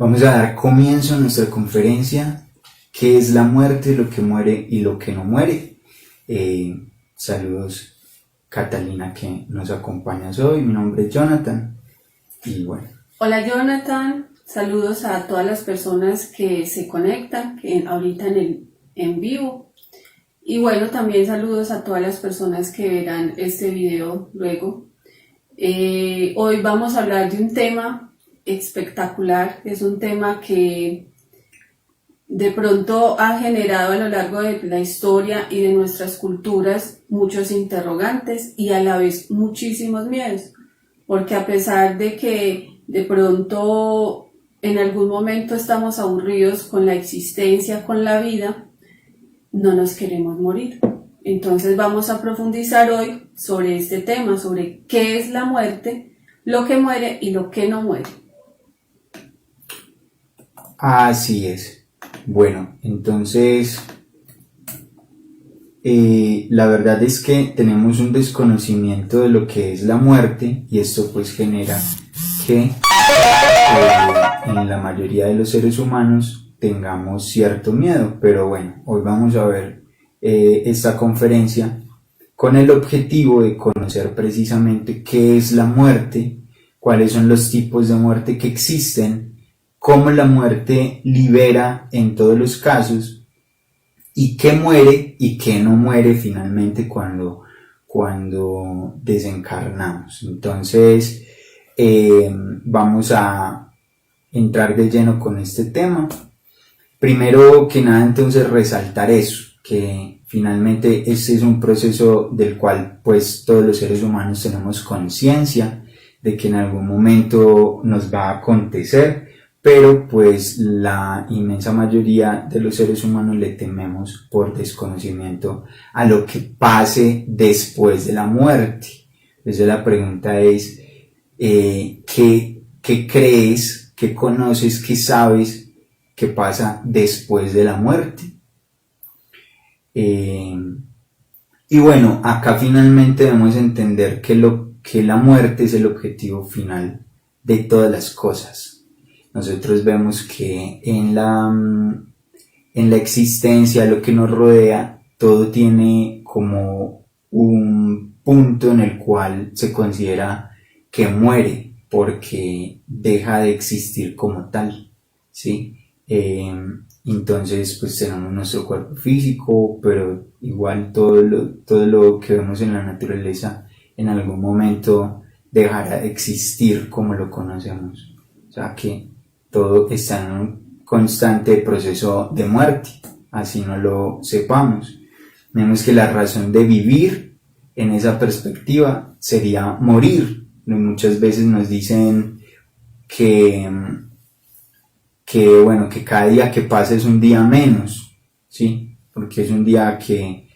Vamos a dar comienzo a nuestra conferencia, ¿qué es la muerte, lo que muere y lo que no muere? Saludos Catalina que nos acompañas hoy, mi nombre es Jonathan y bueno. Hola Jonathan, saludos a todas las personas que se conectan ahorita en vivo y bueno, también saludos a todas las personas que verán este video luego. Hoy vamos a hablar de un tema espectacular, es un tema que de pronto ha generado a lo largo de la historia y de nuestras culturas muchos interrogantes y a la vez muchísimos miedos, porque a pesar de que de pronto en algún momento estamos aburridos con la existencia, con la vida, no nos queremos morir. Entonces vamos a profundizar hoy sobre este tema, sobre qué es la muerte, lo que muere y lo que no muere. Así es. Bueno, entonces la verdad es que tenemos un desconocimiento de lo que es la muerte y esto pues genera que en la mayoría de los seres humanos tengamos cierto miedo, pero bueno, hoy vamos a ver esta conferencia con el objetivo de conocer precisamente qué es la muerte, cuáles son los tipos de muerte que existen, cómo la muerte libera en todos los casos y qué muere y qué no muere finalmente cuando desencarnamos. Entonces vamos a entrar de lleno con este tema. Primero que nada, entonces resaltar eso, que finalmente este es un proceso del cual pues todos los seres humanos tenemos conciencia de que en algún momento nos va a acontecer, pero pues la inmensa mayoría de los seres humanos le tememos por desconocimiento a lo que pase después de la muerte. Entonces la pregunta es, ¿qué crees, qué conoces, qué sabes que pasa después de la muerte? Y bueno, acá finalmente debemos entender que la muerte es el objetivo final de todas las cosas. Nosotros vemos que en la existencia, lo que nos rodea, todo tiene como un punto en el cual se considera que muere porque deja de existir como tal, ¿sí? Entonces pues tenemos nuestro cuerpo físico, pero igual todo lo que vemos en la naturaleza en algún momento dejará de existir como lo conocemos, o sea que todo está en un constante proceso de muerte, así no lo sepamos. Vemos que la razón de vivir en esa perspectiva sería morir. Muchas veces nos dicen que cada día que pasa es un día menos, ¿sí? Porque es un día que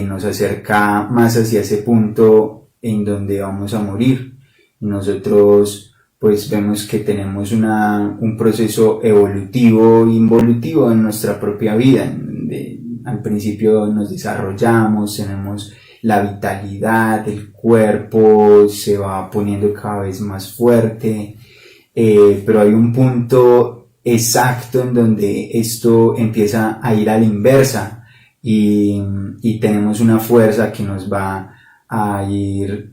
nos acerca más hacia ese punto en donde vamos a morir. Nosotros pues vemos que tenemos un proceso evolutivo, involutivo en nuestra propia vida. Al principio nos desarrollamos, tenemos la vitalidad, el cuerpo se va poniendo cada vez más fuerte, pero hay un punto exacto en donde esto empieza a ir a la inversa y tenemos una fuerza que nos va a ir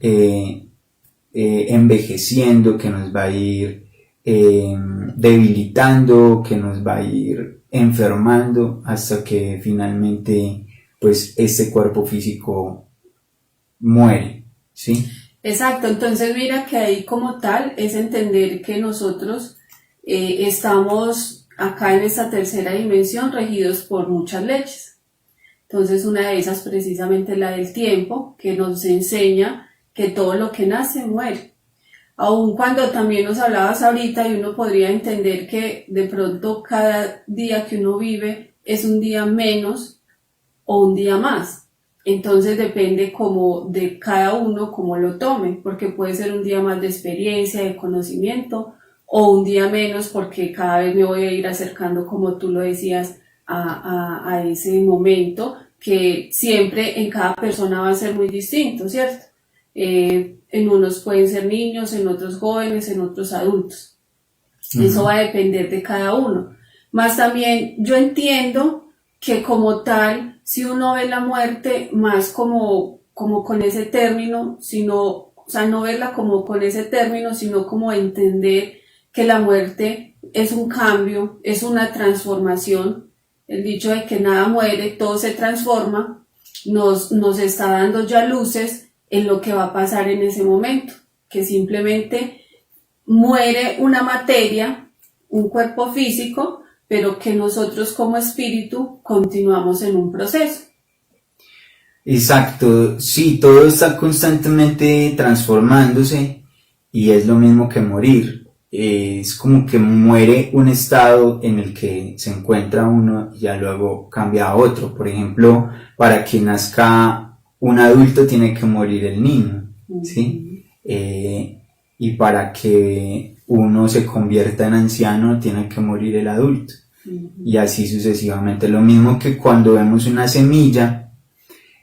envejeciendo, que nos va a ir debilitando, que nos va a ir enfermando hasta que finalmente pues este cuerpo físico muere, ¿sí? Exacto, entonces mira que ahí como tal es entender que nosotros estamos acá en esta tercera dimensión regidos por muchas leyes. Entonces una de esas precisamente la del tiempo, que nos enseña que todo lo que nace muere. Aun cuando también nos hablabas ahorita y uno podría entender que de pronto cada día que uno vive es un día menos o un día más. Entonces depende como de cada uno cómo lo tome, porque puede ser un día más de experiencia, de conocimiento, o un día menos porque cada vez me voy a ir acercando, como tú lo decías, a ese momento que siempre en cada persona va a ser muy distinto, ¿cierto? En unos pueden ser niños, en otros jóvenes, en otros adultos. Eso va a depender de cada uno. Más también yo entiendo que como tal, si uno ve la muerte más como con ese término, sino, o sea, no verla como con ese término, sino como entender que la muerte es un cambio, es una transformación. El dicho de que nada muere, todo se transforma, nos está dando ya luces en lo que va a pasar en ese momento, que simplemente muere una materia, un cuerpo físico, pero que nosotros como espíritu continuamos en un proceso. Exacto, sí, todo está constantemente transformándose y es lo mismo que morir. Es como que muere un estado en el que se encuentra uno y ya luego cambia a otro. Por ejemplo, para que nazca un adulto tiene que morir el niño, ¿sí? Y para que uno se convierta en anciano tiene que morir el adulto. Y así sucesivamente. Lo mismo que cuando vemos una semilla,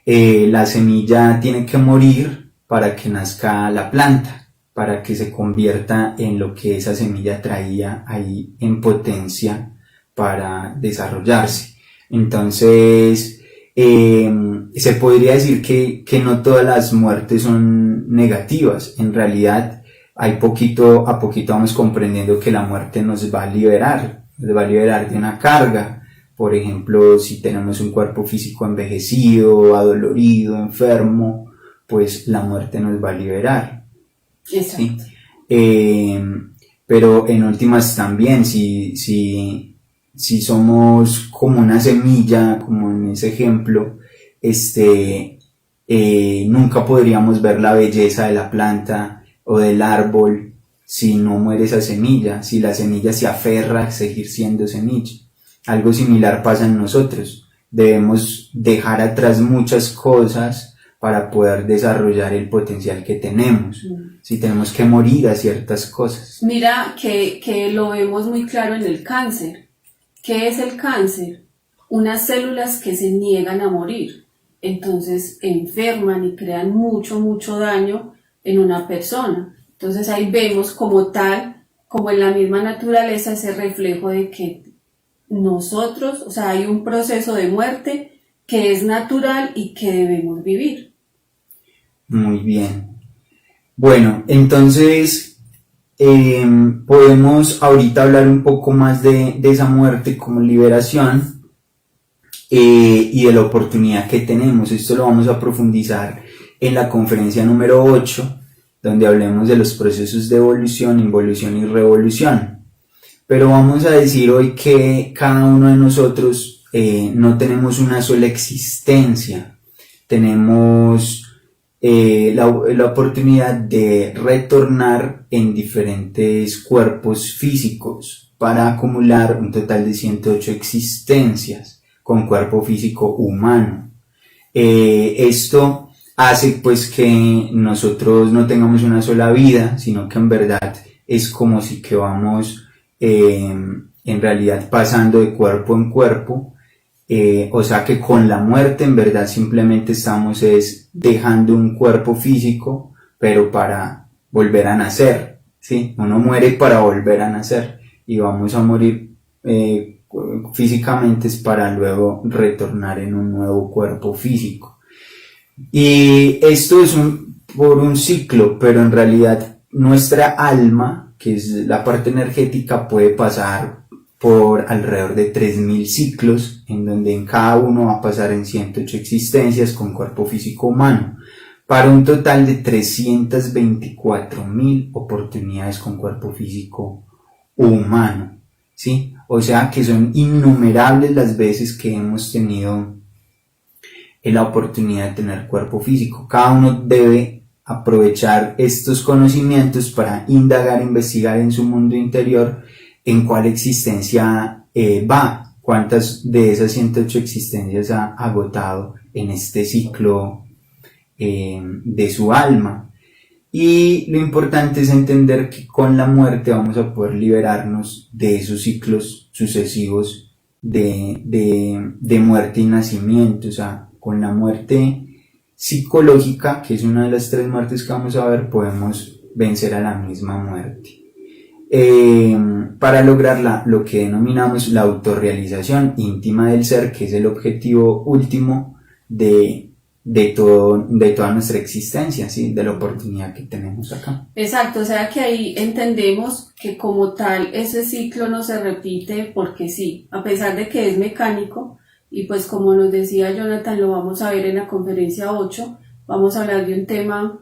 la semilla tiene que morir para que nazca la planta, para que se convierta en lo que esa semilla traía ahí en potencia para desarrollarse. Entonces, se podría decir que no todas las muertes son negativas. En realidad, poquito a poquito vamos comprendiendo que la muerte nos va a liberar de una carga. Por ejemplo, si tenemos un cuerpo físico envejecido, adolorido, enfermo, pues la muerte nos va a liberar. Exacto. ¿Sí? Pero en últimas también, si somos como una semilla, como en ese ejemplo, nunca podríamos ver la belleza de la planta o del árbol si no muere esa semilla, si la semilla se aferra a seguir siendo semilla. Algo similar pasa en nosotros. Debemos dejar atrás muchas cosas para poder desarrollar el potencial que tenemos. Si tenemos que morir a ciertas cosas. Mira que lo vemos muy claro en el cáncer. ¿Qué es el cáncer? Unas células que se niegan a morir. Entonces enferman y crean mucho daño en una persona. Entonces ahí vemos como tal, como en la misma naturaleza, ese reflejo de que nosotros, o sea, hay un proceso de muerte que es natural y que debemos vivir. Muy bien. Bueno, entonces podemos ahorita hablar un poco más de esa muerte como liberación y de la oportunidad que tenemos. Esto lo vamos a profundizar en la conferencia número 8, donde hablemos de los procesos de evolución, involución y revolución. Pero vamos a decir hoy que cada uno de nosotros no tenemos una sola existencia. Tenemos la oportunidad de retornar en diferentes cuerpos físicos para acumular un total de 108 existencias con cuerpo físico humano. Esto hace pues que nosotros no tengamos una sola vida, sino que en verdad es como si que vamos en realidad pasando de cuerpo en cuerpo, o sea que con la muerte en verdad simplemente estamos dejando un cuerpo físico, pero para volver a nacer, ¿sí? Uno muere para volver a nacer y vamos a morir físicamente es para luego retornar en un nuevo cuerpo físico. Y esto es por un ciclo, pero en realidad nuestra alma, que es la parte energética, puede pasar por alrededor de 3000 ciclos, en donde en cada uno va a pasar en 108 existencias con cuerpo físico humano, para un total de 324.000 oportunidades con cuerpo físico humano, ¿sí? O sea que son innumerables las veces que hemos tenido la oportunidad de tener cuerpo físico. Cada uno debe aprovechar estos conocimientos para indagar, investigar en su mundo interior en cuál existencia va, cuántas de esas 108 existencias ha agotado en este ciclo de su alma. Y lo importante es entender que con la muerte vamos a poder liberarnos de esos ciclos sucesivos de muerte y nacimiento. O sea, con la muerte psicológica, que es una de las 3 muertes que vamos a ver, podemos vencer a la misma muerte. para lograr lo que denominamos la autorrealización íntima del ser, que es el objetivo último de toda nuestra existencia, ¿sí? De la oportunidad que tenemos acá. Exacto, o sea que ahí entendemos que como tal ese ciclo no se repite porque sí, a pesar de que es mecánico, y pues como nos decía Jonathan, lo vamos a ver en la conferencia 8, vamos a hablar de un tema,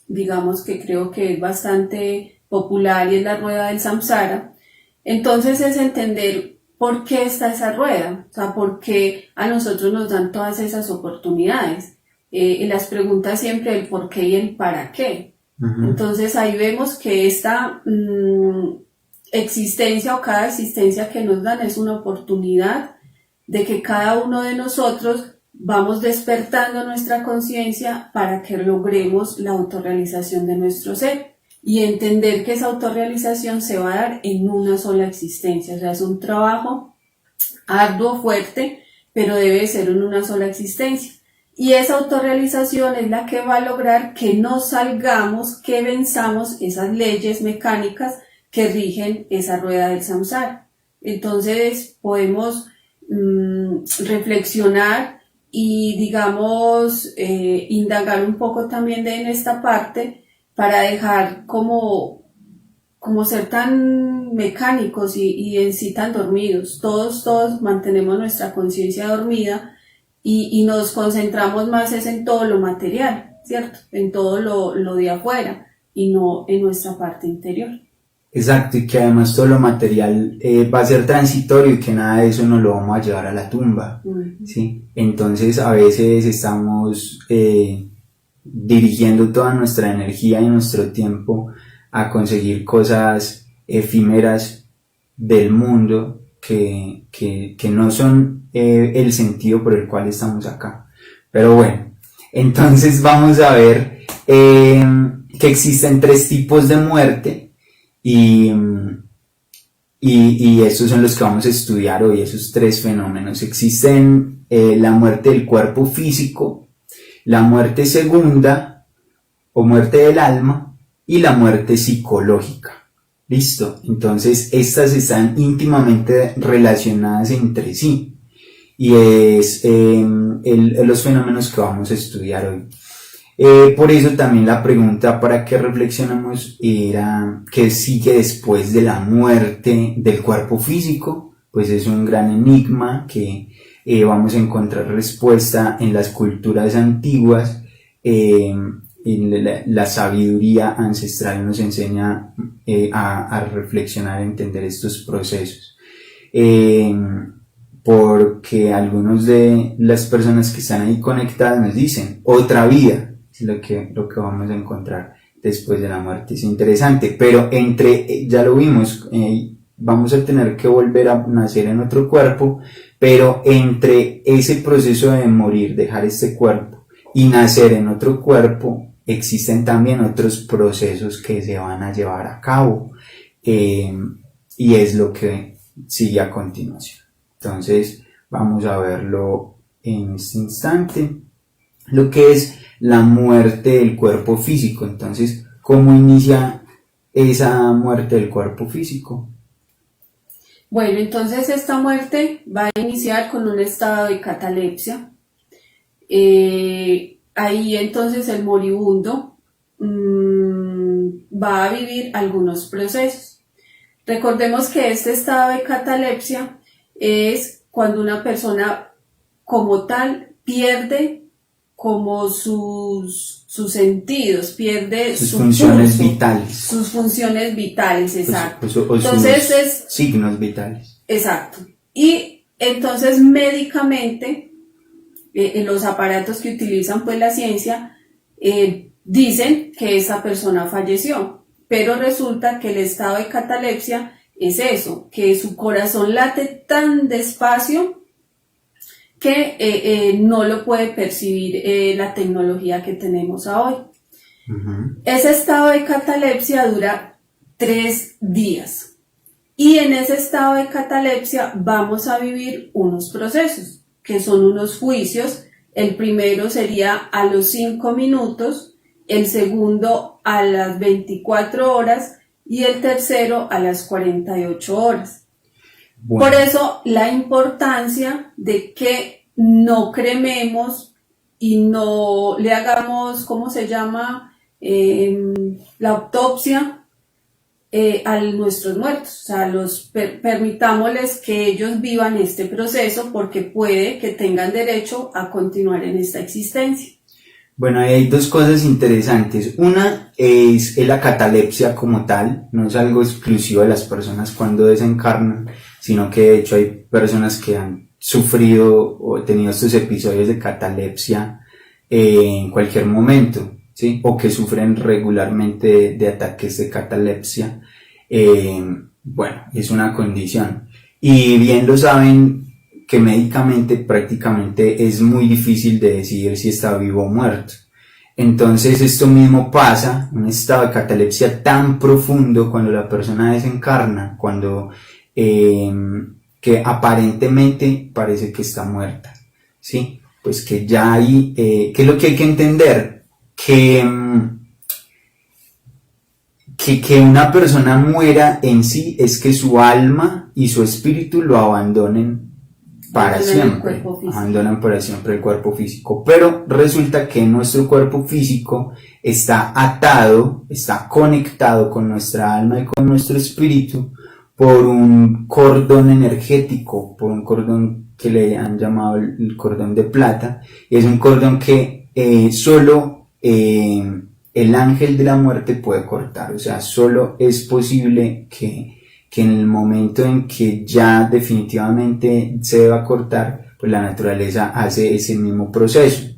digamos que creo que es bastante popular y es la rueda del samsara. Entonces es entender por qué está esa rueda, o sea, por qué a nosotros nos dan todas esas oportunidades. Y las preguntas siempre el por qué y el para qué. Entonces ahí vemos que esta existencia o cada existencia que nos dan es una oportunidad de que cada uno de nosotros vamos despertando nuestra conciencia para que logremos la autorrealización de nuestro ser y entender que esa autorrealización se va a dar en una sola existencia. O sea, es un trabajo arduo, fuerte, pero debe ser en una sola existencia. Y esa autorrealización es la que va a lograr que no salgamos, que venzamos esas leyes mecánicas que rigen esa rueda del samsara. Entonces podemos reflexionar y digamos indagar un poco también en esta parte para dejar como ser tan mecánicos y en sí tan dormidos. Todos mantenemos nuestra conciencia dormida y nos concentramos más es en todo lo material, ¿cierto? En todo lo de afuera y no en nuestra parte interior. Exacto, y que además todo lo material va a ser transitorio y que nada de eso nos lo vamos a llevar a la tumba, ¿sí? Entonces a veces estamos dirigiendo toda nuestra energía y nuestro tiempo a conseguir cosas efímeras del mundo que no son el sentido por el cual estamos acá. Pero bueno, entonces vamos a ver que existen 3 tipos de muerte y estos son los que vamos a estudiar hoy, esos 3 fenómenos. Existen la muerte del cuerpo físico, la muerte segunda o muerte del alma y la muerte psicológica. ¿Listo? Entonces estas están íntimamente relacionadas entre sí y es los fenómenos que vamos a estudiar hoy. Por eso también la pregunta para que reflexionemos era ¿qué sigue después de la muerte del cuerpo físico? Pues es un gran enigma que vamos a encontrar respuesta en las culturas antiguas. La sabiduría ancestral nos enseña a reflexionar, a entender estos procesos. Porque algunos de las personas que están ahí conectadas nos dicen otra vida, es lo que vamos a encontrar después de la muerte. Es interesante, pero ya lo vimos, vamos a tener que volver a nacer en otro cuerpo, pero entre ese proceso de morir, dejar este cuerpo y nacer en otro cuerpo, existen también otros procesos que se van a llevar a cabo, y es lo que sigue a continuación. Entonces vamos a verlo en este instante, lo que es la muerte del cuerpo físico. Entonces, ¿cómo inicia esa muerte del cuerpo físico? Bueno, entonces esta muerte va a iniciar con un estado de catalepsia. Ahí entonces el moribundo va a vivir algunos procesos. Recordemos que este estado de catalepsia es cuando una persona como tal pierde como sus sentidos, pierde sus su funciones pulso, vitales. Sus funciones vitales, exacto. Entonces es signos vitales. Exacto. Y entonces médicamente los aparatos que utilizan pues la ciencia dicen que esa persona falleció, pero resulta que el estado de catalepsia es eso, que su corazón late tan despacio que no lo puede percibir la tecnología que tenemos hoy. Ese estado de catalepsia dura 3 días y en ese estado de catalepsia vamos a vivir unos procesos que son unos juicios. El primero sería a los 5 minutos, el segundo a las 24 horas y el tercero a las 48 horas. Bueno. Por eso la importancia de que no crememos y no le hagamos, ¿cómo se llama? La autopsia a nuestros muertos. O sea, permitámosles que ellos vivan este proceso porque puede que tengan derecho a continuar en esta existencia. Bueno, ahí hay dos cosas interesantes. Una es la catalepsia como tal, no es algo exclusivo de las personas cuando desencarnan, sino que de hecho hay personas que han sufrido o tenido estos episodios de catalepsia en cualquier momento, ¿sí? O que sufren regularmente de ataques de catalepsia. Bueno, es una condición. Y bien lo saben que médicamente prácticamente es muy difícil de decidir si está vivo o muerto. Entonces esto mismo pasa, un estado de catalepsia tan profundo cuando la persona desencarna, cuando que aparentemente parece que está muerta, ¿sí? Pues que ya hay, ¿qué es lo que hay que entender? Que una persona muera en sí es que su alma y su espíritu lo abandonen para siempre, abandonan para siempre el cuerpo físico, pero resulta que nuestro cuerpo físico está atado, está conectado con nuestra alma y con nuestro espíritu por un cordón energético, por un cordón que le han llamado el cordón de plata, y es un cordón que solo el ángel de la muerte puede cortar, o sea, solo es posible que en el momento en que ya definitivamente se deba cortar, pues la naturaleza hace ese mismo proceso,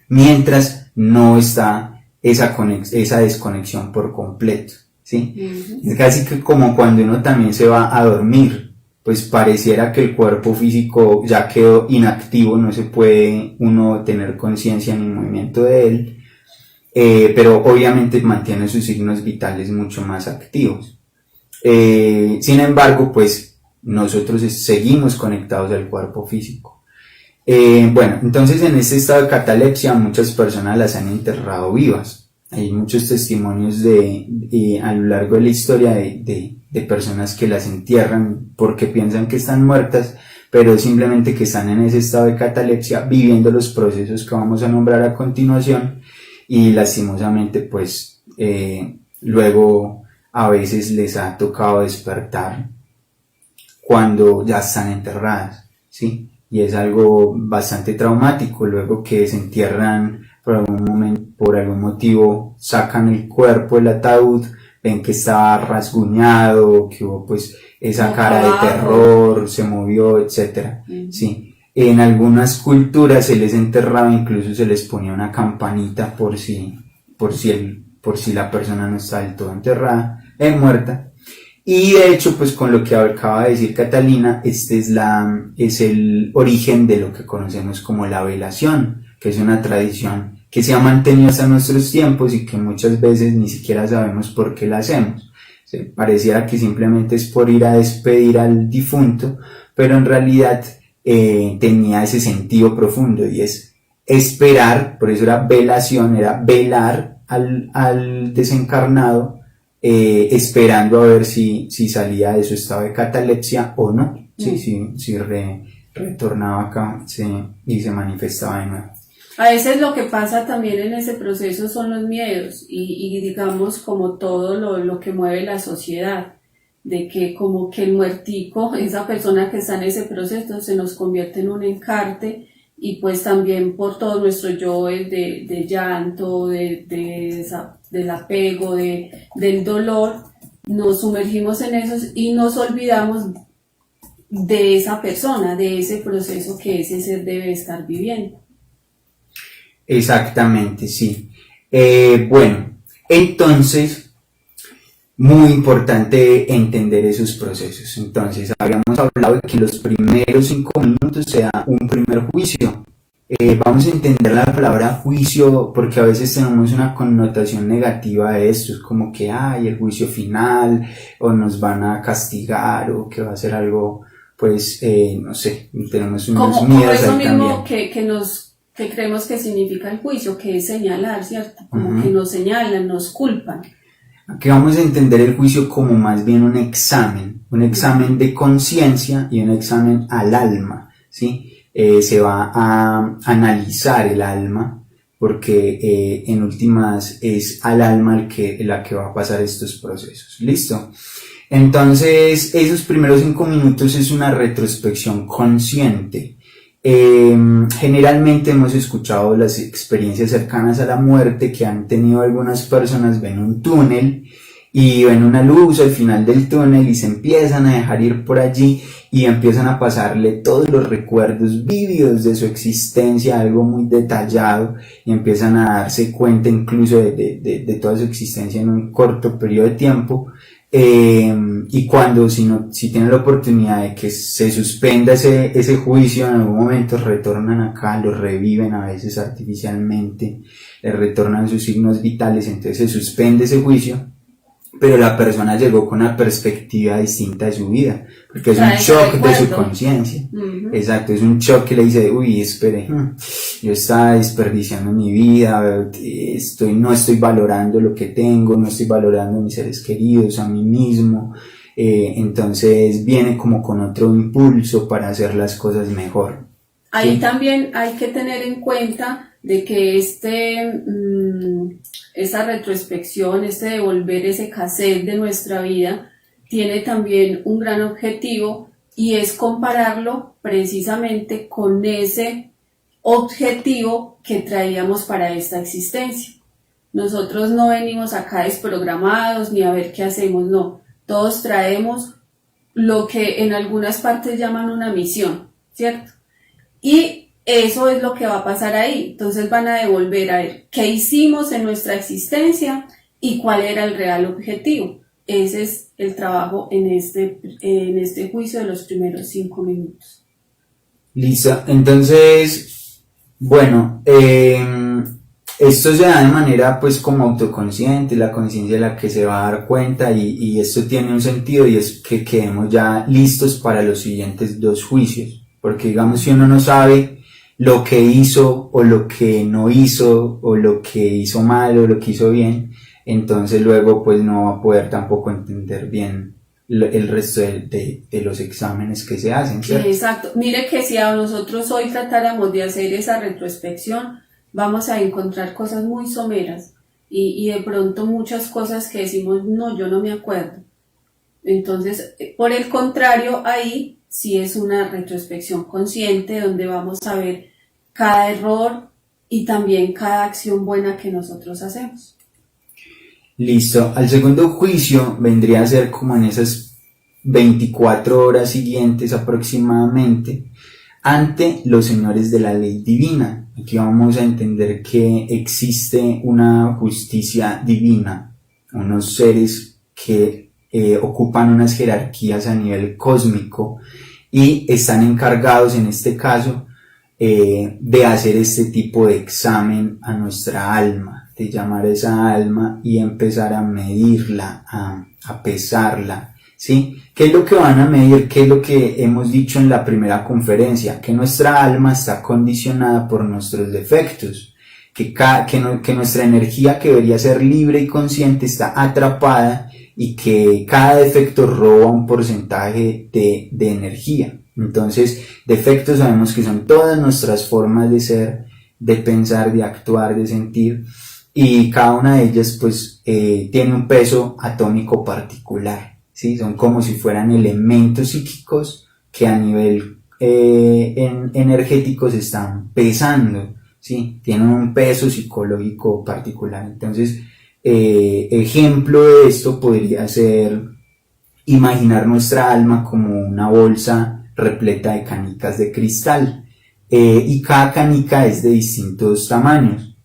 mientras no está esa desconexión por completo, ¿sí? Uh-huh. Es casi que como cuando uno también se va a dormir, pues pareciera que el cuerpo físico ya quedó inactivo, no se puede uno tener conciencia ni movimiento de él, pero obviamente mantiene sus signos vitales mucho más activos. Sin embargo, pues nosotros seguimos conectados al cuerpo físico. Bueno, entonces en este estado de catalepsia muchas personas las han enterrado vivas. Hay muchos testimonios a lo largo de la historia de personas que las entierran porque piensan que están muertas, pero simplemente que están en ese estado de catalepsia viviendo los procesos que vamos a nombrar a continuación, y lastimosamente pues luego a veces les ha tocado despertar cuando ya están enterradas, ¿sí? Y es algo bastante traumático. Luego que se entierran por algún motivo, sacan el cuerpo del ataúd, ven que estaba rasguñado, que hubo pues esa cara de terror, se movió, etcétera, ¿sí? En algunas culturas se les enterraba, incluso se les ponía una campanita por si la persona no está del todo enterrada, muerta. Y de hecho, pues con lo que acaba de decir Catalina, este es el origen de lo que conocemos como la velación, que es una tradición que se ha mantenido hasta nuestros tiempos y que muchas veces ni siquiera sabemos por qué la hacemos. Pareciera que simplemente es por ir a despedir al difunto, pero en realidad tenía ese sentido profundo, y es esperar, por eso era velación, era velar al desencarnado, esperando a ver si salía de su estado de catalepsia o no, si retornaba acá y se manifestaba de nuevo. A veces lo que pasa también en ese proceso son los miedos y digamos como todo lo que mueve la sociedad, de que como que el muertico, esa persona que está en ese proceso, se nos convierte en un encarte, y pues también por todo nuestro yo de llanto, del apego, del dolor, nos sumergimos en eso y nos olvidamos de esa persona, de ese proceso que ese ser debe estar viviendo. Exactamente, sí. Bueno, entonces, muy importante entender esos procesos. Entonces, habíamos hablado de que los primeros 5 minutos se da un primer juicio. Vamos a entender la palabra juicio porque a veces tenemos una connotación negativa de esto, es como que hay el juicio final, o nos van a castigar, o que va a ser algo, pues, no sé, tenemos unos miedos ahí también. Como eso mismo que creemos que significa el juicio, que es señalar, ¿cierto? Como que nos señalan, nos culpan. Aquí vamos a entender el juicio como más bien un examen de conciencia y un examen al alma, ¿sí? Se va a analizar el alma porque en últimas es al alma la que va a pasar estos procesos. ¿Listo? Entonces, esos primeros 5 minutos es una retrospección consciente. Generalmente hemos escuchado las experiencias cercanas a la muerte que han tenido algunas personas, ven un túnel y ven una luz al final del túnel y se empiezan a dejar ir por allí y empiezan a pasarle todos los recuerdos vívidos de su existencia, algo muy detallado, y empiezan a darse cuenta incluso de toda su existencia en un corto periodo de tiempo. Y cuando, si tienen la oportunidad de que se suspenda ese juicio, en algún momento retornan acá, lo reviven a veces artificialmente, le retornan sus signos vitales, entonces se suspende ese juicio, pero la persona llegó con una perspectiva distinta de su vida, porque es un shock de su conciencia. Exacto, es un shock que le dice, uy, espere, yo estaba desperdiciando mi vida, no estoy valorando lo que tengo, no estoy valorando a mis seres queridos, a mí mismo, entonces viene como con otro impulso para hacer las cosas mejor. Ahí ¿sí? También hay que tener en cuenta de que esa retrospección, devolver ese cassette de nuestra vida, tiene también un gran objetivo y es compararlo precisamente con ese objetivo que traíamos para esta existencia. Nosotros no venimos acá desprogramados ni a ver qué hacemos, no. Todos traemos lo que en algunas partes llaman una misión, ¿cierto? Y eso es lo que va a pasar ahí. Entonces van a devolver a ver qué hicimos en nuestra existencia y cuál era el real objetivo. Ese es el trabajo en este juicio de los primeros 5 minutos. Listo. Entonces, bueno, esto se da de manera pues como autoconsciente, la conciencia es la que se va a dar cuenta y esto tiene un sentido y es que quedemos ya listos para los siguientes 2 juicios. Porque digamos, si uno no sabe lo que hizo o lo que no hizo o lo que hizo mal o lo que hizo bien, entonces luego pues no va a poder tampoco entender bien el resto de los exámenes que se hacen, ¿cierto? Exacto. Mire que si a nosotros hoy tratáramos de hacer esa retrospección, vamos a encontrar cosas muy someras y de pronto muchas cosas que decimos, no, yo no me acuerdo. Entonces, por el contrario, ahí sí es una retrospección consciente donde vamos a ver cada error y también cada acción buena que nosotros hacemos. Listo. Al segundo juicio vendría a ser como en esas 24 horas siguientes aproximadamente ante los señores de la ley divina. Aquí vamos a entender que existe una justicia divina, unos seres que ocupan unas jerarquías a nivel cósmico y están encargados en este caso de hacer este tipo de examen a nuestra alma, de llamar a esa alma y empezar a medirla, a pesarla, ¿sí? ¿Qué es lo que van a medir? ¿Qué es lo que hemos dicho en la primera conferencia? Que nuestra alma está condicionada por nuestros defectos, que nuestra energía que debería ser libre y consciente está atrapada y que cada defecto roba un porcentaje de energía. Entonces, defectos sabemos que son todas nuestras formas de ser, de pensar, de actuar, de sentir, y cada una de ellas pues tiene un peso atómico particular, ¿sí? Son como si fueran elementos psíquicos que a nivel energético se están pesando, ¿sí? Tienen un peso psicológico particular. Entonces, ejemplo de esto podría ser imaginar nuestra alma como una bolsa repleta de canicas de cristal, y cada canica es de distintos tamaños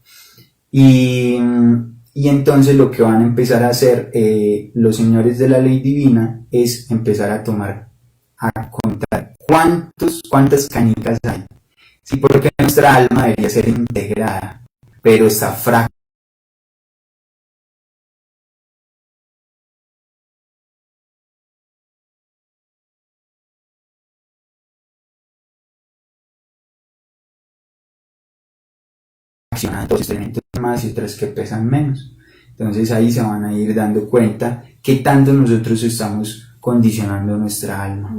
y entonces lo que van a empezar a hacer los señores de la ley divina es empezar a contar cuántas canicas hay, sí, porque nuestra alma debería ser integrada, pero está fraccionada. Todos estos elementos más y otras que pesan menos. Entonces ahí se van a ir dando cuenta qué tanto nosotros estamos condicionando nuestra alma.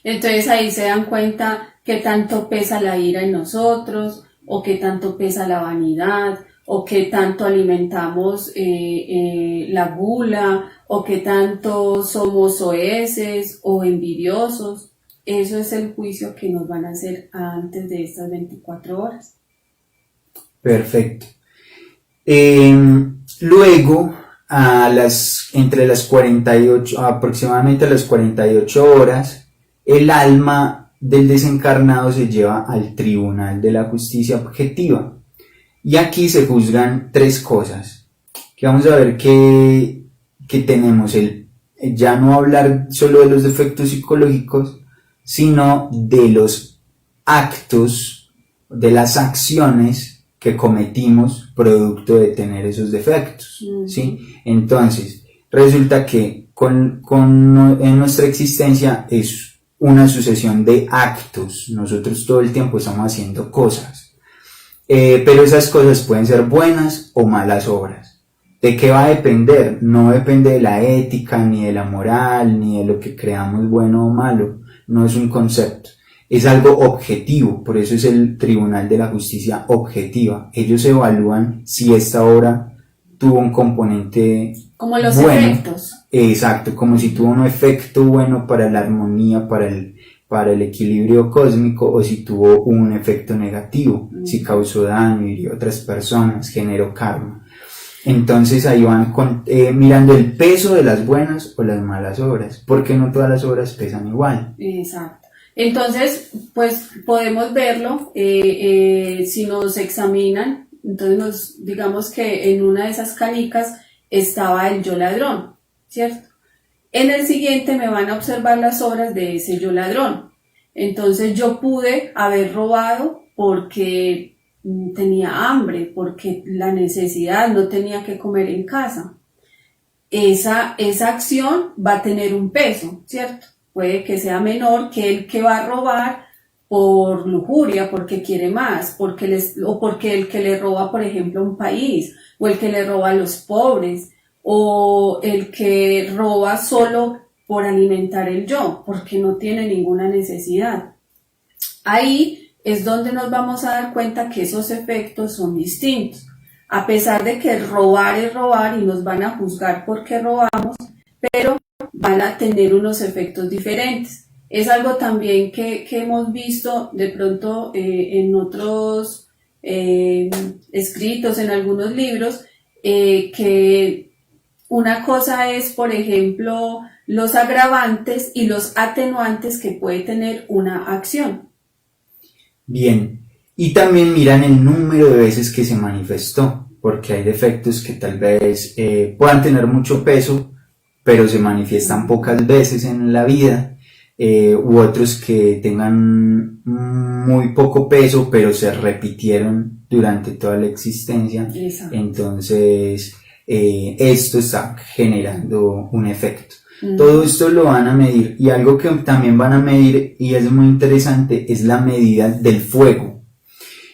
Entonces ahí se dan cuenta qué tanto pesa la ira en nosotros, o qué tanto pesa la vanidad, o qué tanto alimentamos la gula, o qué tanto somos soeces o envidiosos. Eso es el juicio que nos van a hacer antes de estas 24 horas. Perfecto. Luego, entre las 48, aproximadamente a las 48 horas, el alma del desencarnado se lleva al tribunal de la justicia objetiva. Y aquí se juzgan tres cosas. Que vamos a ver que tenemos ya no hablar solo de los defectos psicológicos, sino de los actos, de las acciones que cometimos producto de tener esos defectos, ¿sí? Entonces, resulta que en nuestra existencia es una sucesión de actos. Nosotros todo el tiempo estamos haciendo cosas, pero esas cosas pueden ser buenas o malas obras. ¿De qué va a depender? No depende de la ética, ni de la moral, ni de lo que creamos bueno o malo. No es un concepto. Es algo objetivo, por eso es el Tribunal de la Justicia Objetiva. Ellos evalúan si esta obra tuvo un componente como los bueno. Efectos. Exacto, como si tuvo un efecto bueno para la armonía, para el equilibrio cósmico, o si tuvo un efecto negativo, si causó daño, hirió a otras personas, generó karma. Entonces ahí van mirando el peso de las buenas o las malas obras, porque no todas las obras pesan igual. Exacto. Entonces, pues podemos verlo si nos examinan. Entonces, digamos que en una de esas canicas estaba el yo ladrón, ¿cierto? En el siguiente me van a observar las obras de ese yo ladrón. Entonces yo pude haber robado porque tenía hambre, porque la necesidad, no tenía que comer en casa. Esa acción va a tener un peso, ¿cierto? Puede que sea menor que el que va a robar por lujuria, porque quiere más, o porque el que le roba, por ejemplo, a un país, o el que le roba a los pobres, o el que roba solo por alimentar el yo, porque no tiene ninguna necesidad. Ahí es donde nos vamos a dar cuenta que esos efectos son distintos. A pesar de que robar es robar y nos van a juzgar porque robamos, pero van a tener unos efectos diferentes. Es algo también que hemos visto de pronto en otros escritos, en algunos libros, que una cosa es, por ejemplo, los agravantes y los atenuantes que puede tener una acción. Bien, y también miran el número de veces que se manifestó, porque hay defectos que tal vez puedan tener mucho peso, pero se manifiestan pocas veces en la vida, u otros que tengan muy poco peso, pero se repitieron durante toda la existencia. Exacto. Entonces esto está generando un efecto. Todo esto lo van a medir, y algo que también van a medir, y es muy interesante, es la medida del fuego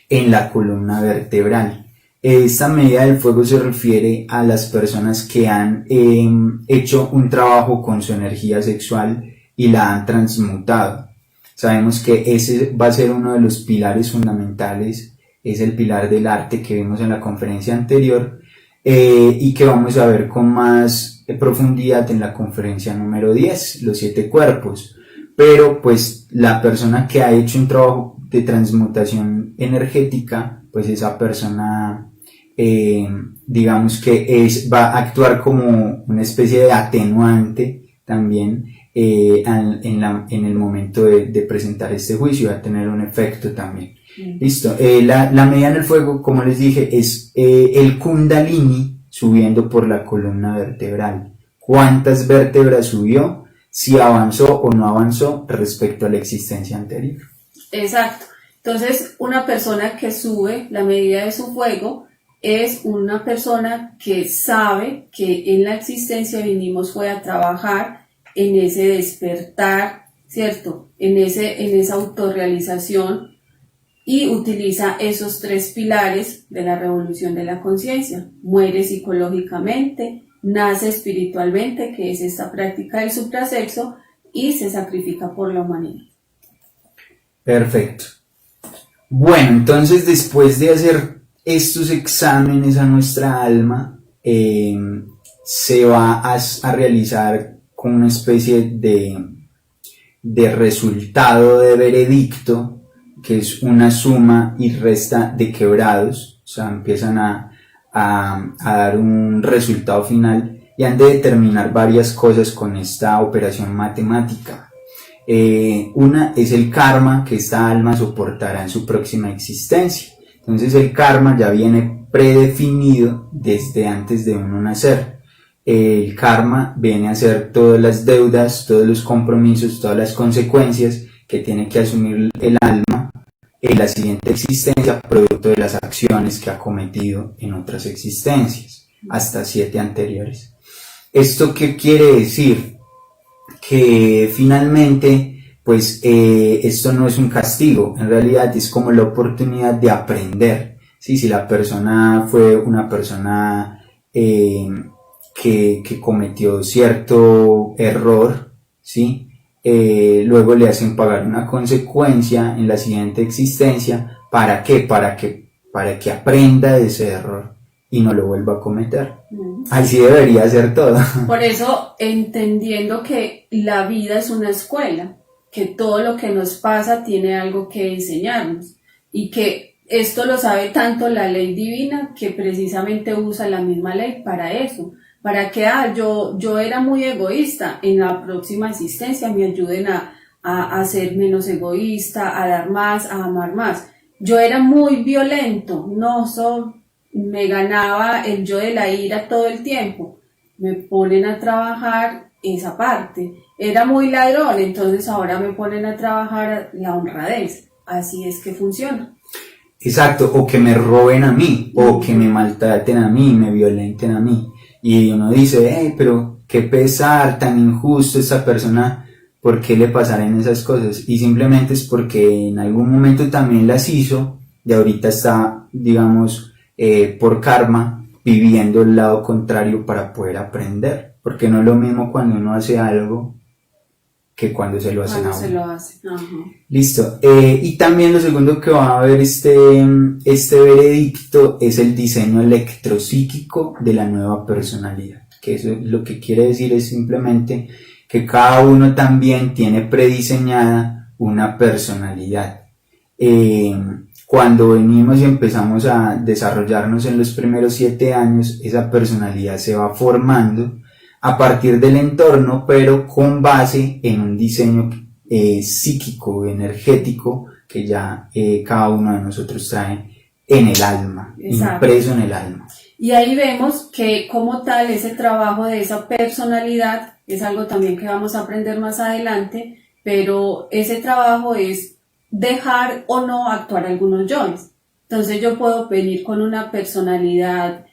en la columna vertebral. Esta medida del fuego se refiere a las personas que han hecho un trabajo con su energía sexual y la han transmutado. Sabemos que ese va a ser uno de los pilares fundamentales, es el pilar del arte que vimos en la conferencia anterior, y que vamos a ver con más profundidad en la conferencia número 10, los 7 cuerpos. Pero pues la persona que ha hecho un trabajo de transmutación energética, pues esa persona digamos que va a actuar como una especie de atenuante también en el momento de presentar este juicio, va a tener un efecto también. Listo. La medida en el fuego, como les dije, es el Kundalini subiendo por la columna vertebral. ¿Cuántas vértebras subió? Si avanzó o no avanzó respecto a la existencia anterior. Exacto. Entonces, una persona que sube la medida de su fuego es una persona que sabe que en la existencia vinimos fue a trabajar en ese despertar, ¿cierto? En esa autorrealización, y utiliza esos 3 pilares de la revolución de la conciencia. Muere psicológicamente, nace espiritualmente, que es esta práctica del suprasexo, y se sacrifica por la humanidad. Perfecto. Bueno, entonces después de hacer estos exámenes a nuestra alma, se va a realizar con una especie de resultado de veredicto, que es una suma y resta de quebrados. O sea, empiezan a dar un resultado final y han de determinar varias cosas con esta operación matemática. Una es el karma que esta alma soportará en su próxima existencia. Entonces el karma ya viene predefinido desde antes de uno nacer. El karma viene a ser todas las deudas, todos los compromisos, todas las consecuencias que tiene que asumir el alma en la siguiente existencia, producto de las acciones que ha cometido en otras existencias, hasta 7 anteriores. ¿Esto qué quiere decir? Que finalmente, pues esto no es un castigo, en realidad es como la oportunidad de aprender. ¿Sí? Si la persona fue una persona que cometió cierto error, ¿sí? Luego le hacen pagar una consecuencia en la siguiente existencia. ¿Para qué? Para que aprenda de ese error y no lo vuelva a cometer. Así debería ser todo. Por eso, entendiendo que la vida es una escuela, que todo lo que nos pasa tiene algo que enseñarnos, y que esto lo sabe tanto la ley divina, que precisamente usa la misma ley para eso, para que yo era muy egoísta, en la próxima existencia me ayuden a ser menos egoísta, a dar más, a amar más. Yo era muy violento, me ganaba el yo de la ira todo el tiempo. Me ponen a trabajar esa parte. Era muy ladrón, entonces ahora me ponen a trabajar la honradez. Así es que funciona. Exacto, o que me roben a mí, o que me maltraten a mí, me violenten a mí. Y uno dice, pero qué pesar, tan injusto esta persona, ¿por qué le pasarán esas cosas? Y simplemente es porque en algún momento también las hizo, y ahorita está, digamos, por karma, viviendo el lado contrario para poder aprender. Porque no es lo mismo cuando uno hace algo que cuando se lo hacen a uno. Se lo hace. Ajá. Listo. Y también lo segundo que va a haber este veredicto es el diseño electropsíquico de la nueva personalidad. Que eso lo que quiere decir es simplemente que cada uno también tiene prediseñada una personalidad. Cuando venimos y empezamos a desarrollarnos en los primeros 7 años, esa personalidad se va formando a partir del entorno, pero con base en un diseño psíquico, energético, que ya cada uno de nosotros trae en el alma, exacto, impreso en el alma. Y ahí vemos que como tal ese trabajo de esa personalidad es algo también que vamos a aprender más adelante, pero ese trabajo es dejar o no actuar algunos yoes. Entonces yo puedo venir con una personalidad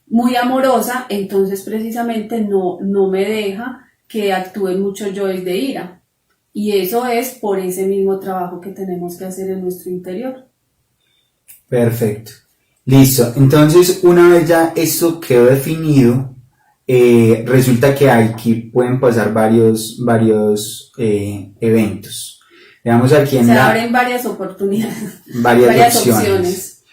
muy amorosa, entonces precisamente no me deja que actúen muchos yoes de ira. Y eso es por ese mismo trabajo que tenemos que hacer en nuestro interior. Perfecto. Listo. Entonces, una vez ya esto quedó definido, resulta que aquí pueden pasar varios eventos. Veamos aquí en se abren varias oportunidades, varias opciones.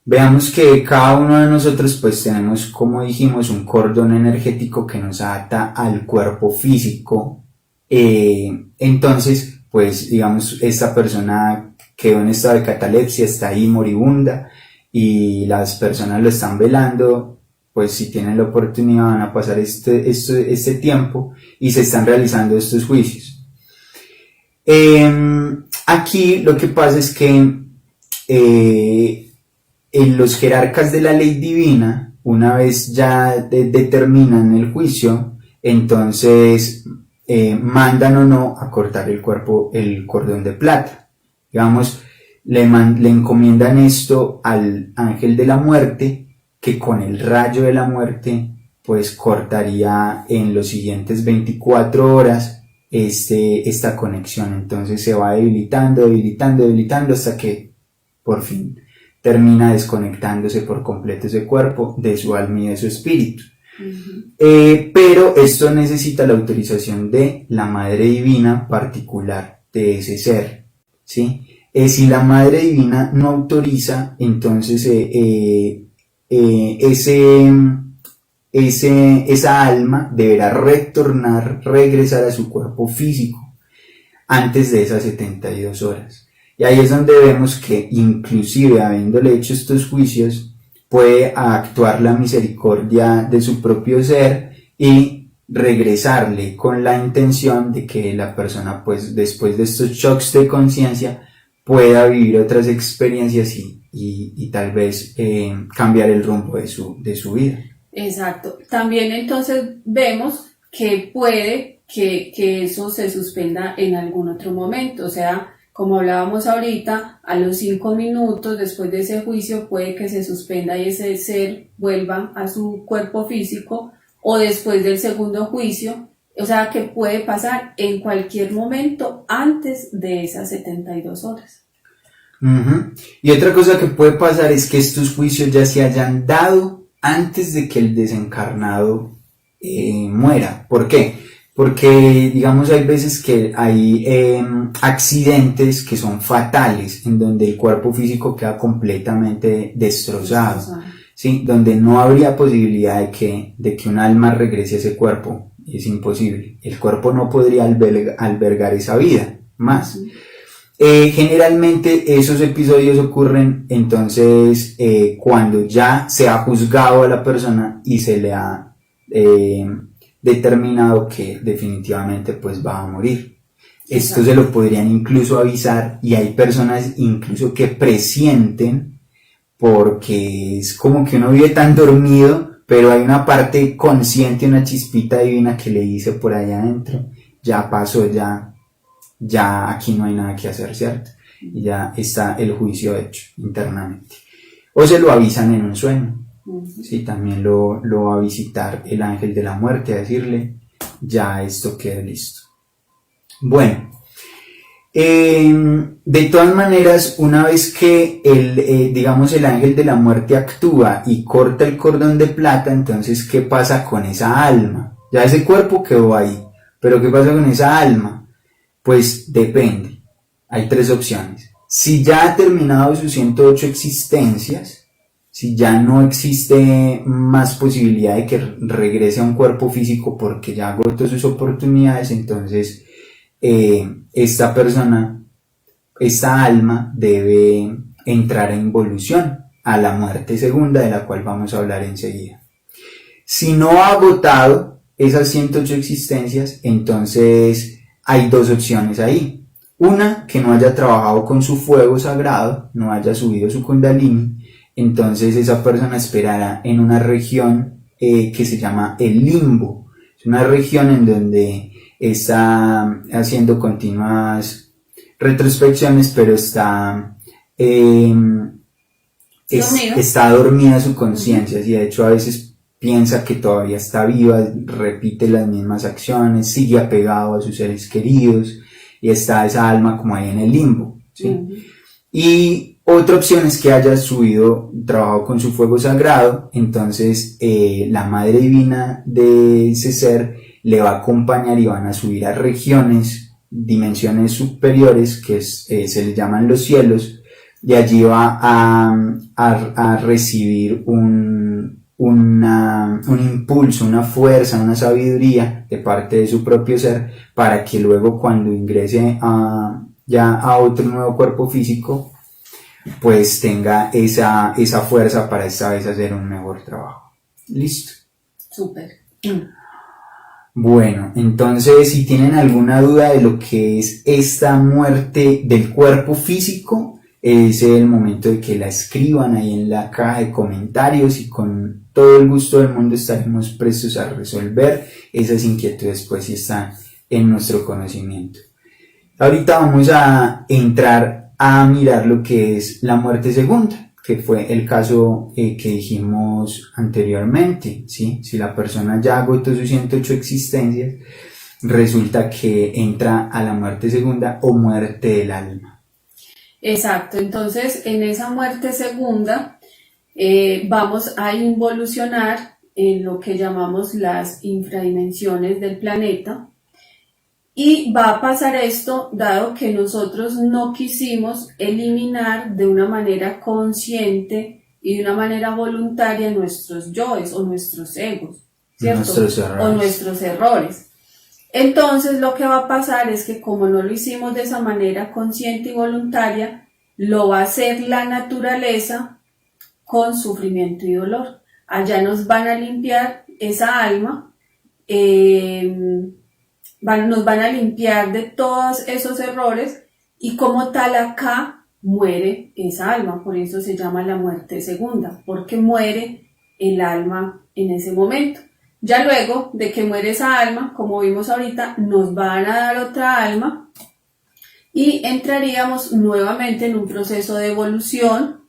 Veamos que cada uno de nosotros pues tenemos, como dijimos, un cordón energético que nos ata al cuerpo físico. Entonces, pues digamos, esta persona quedó en estado de catalepsia, está ahí moribunda y las personas lo están velando. Pues si tienen la oportunidad van a pasar este tiempo y se están realizando estos juicios. Aquí lo que pasa es que en los jerarcas de la ley divina, una vez ya determinan el juicio, entonces mandan o no a cortar el cordón de plata. Digamos, le encomiendan esto al ángel de la muerte, que con el rayo de la muerte pues cortaría en los siguientes 24 horas esta conexión. Entonces se va debilitando, debilitando, debilitando hasta que por fin termina desconectándose por completo ese cuerpo de su alma y de su espíritu. Pero esto necesita la autorización de la Madre Divina particular de ese ser, ¿sí? Si la Madre Divina no autoriza, entonces esa alma deberá regresar a su cuerpo físico antes de esas 72 horas. Y ahí es donde vemos que inclusive habiéndole hecho estos juicios, puede actuar la misericordia de su propio ser y regresarle con la intención de que la persona, pues después de estos shocks de conciencia, pueda vivir otras experiencias y tal vez cambiar el rumbo de su vida. Exacto. También entonces vemos que puede que eso se suspenda en algún otro momento, o sea, como hablábamos ahorita, a los 5 minutos después de ese juicio puede que se suspenda y ese ser vuelva a su cuerpo físico, o después del segundo juicio, o sea que puede pasar en cualquier momento antes de esas 72 horas. Y otra cosa que puede pasar es que estos juicios ya se hayan dado antes de que el desencarnado muera. ¿Por qué? Porque, digamos, hay veces que hay accidentes que son fatales, en donde el cuerpo físico queda completamente destrozado, ¿sí? Donde no habría posibilidad de que un alma regrese a ese cuerpo. Es imposible. El cuerpo no podría albergar esa vida más. Generalmente esos episodios ocurren entonces cuando ya se ha juzgado a la persona y se le ha determinado que definitivamente pues va a morir. Esto se lo podrían incluso avisar, y hay personas incluso que presienten, porque es como que uno vive tan dormido, pero hay una parte consciente, una chispita divina que le dice por allá adentro, ya pasó, ya aquí no hay nada que hacer, ¿cierto? Y ya está el juicio hecho internamente. O se lo avisan en un sueño. Sí, también lo va a visitar el ángel de la muerte a decirle, ya esto queda listo. Bueno, de todas maneras, una vez que digamos el ángel de la muerte actúa y corta el cordón de plata, entonces ¿qué pasa con esa alma? Ya ese cuerpo quedó ahí, pero ¿qué pasa con esa alma? Pues depende. Hay 3 opciones. Si ya ha terminado sus 108 existencias, si ya no existe más posibilidad de que regrese a un cuerpo físico porque ya agotó sus oportunidades, entonces esta persona, esta alma debe entrar en involución a la muerte segunda, de la cual vamos a hablar enseguida. Si no ha agotado esas 108 existencias, entonces hay 2 opciones ahí. Una, que no haya trabajado con su fuego sagrado, no haya subido su kundalini. Entonces esa persona esperará en una región que se llama el limbo. Es una región en donde está haciendo continuas retrospecciones, pero está dormida su conciencia, y de hecho a veces piensa que todavía está viva, repite las mismas acciones, sigue apegado a sus seres queridos, y está esa alma como ahí en el limbo, ¿sí? Y otra opción es que haya trabajado con su fuego sagrado, entonces la Madre Divina de ese ser le va a acompañar y van a subir a regiones, dimensiones superiores que se le llaman los cielos, y allí va a recibir un impulso, una fuerza, una sabiduría de parte de su propio ser, para que luego cuando ingrese ya a otro nuevo cuerpo físico, pues tenga esa fuerza para esta vez hacer un mejor trabajo. ¿Listo? Súper. Bueno, entonces si tienen alguna duda de lo que es esta muerte del cuerpo físico, es el momento de que la escriban ahí en la caja de comentarios, y con todo el gusto del mundo estaremos prestos a resolver esas inquietudes, pues si están en nuestro conocimiento. Ahorita vamos a entrar a mirar lo que es la muerte segunda, que fue el caso que dijimos anteriormente, ¿sí? Si la persona ya agotó sus 108 existencias, resulta que entra a la muerte segunda o muerte del alma. Exacto, entonces en esa muerte segunda vamos a involucionar en lo que llamamos las infradimensiones del planeta, y va a pasar esto dado que nosotros no quisimos eliminar de una manera consciente y de una manera voluntaria nuestros yoes o nuestros egos, ¿cierto? Nuestros errores. O nuestros errores. Entonces lo que va a pasar es que como no lo hicimos de esa manera consciente y voluntaria, lo va a hacer la naturaleza con sufrimiento y dolor. Allá nos van a limpiar esa alma, nos van a limpiar de todos esos errores, y como tal acá muere esa alma. Por eso se llama la muerte segunda, porque muere el alma en ese momento. Ya luego de que muere esa alma, como vimos ahorita, nos van a dar otra alma y entraríamos nuevamente en un proceso de evolución.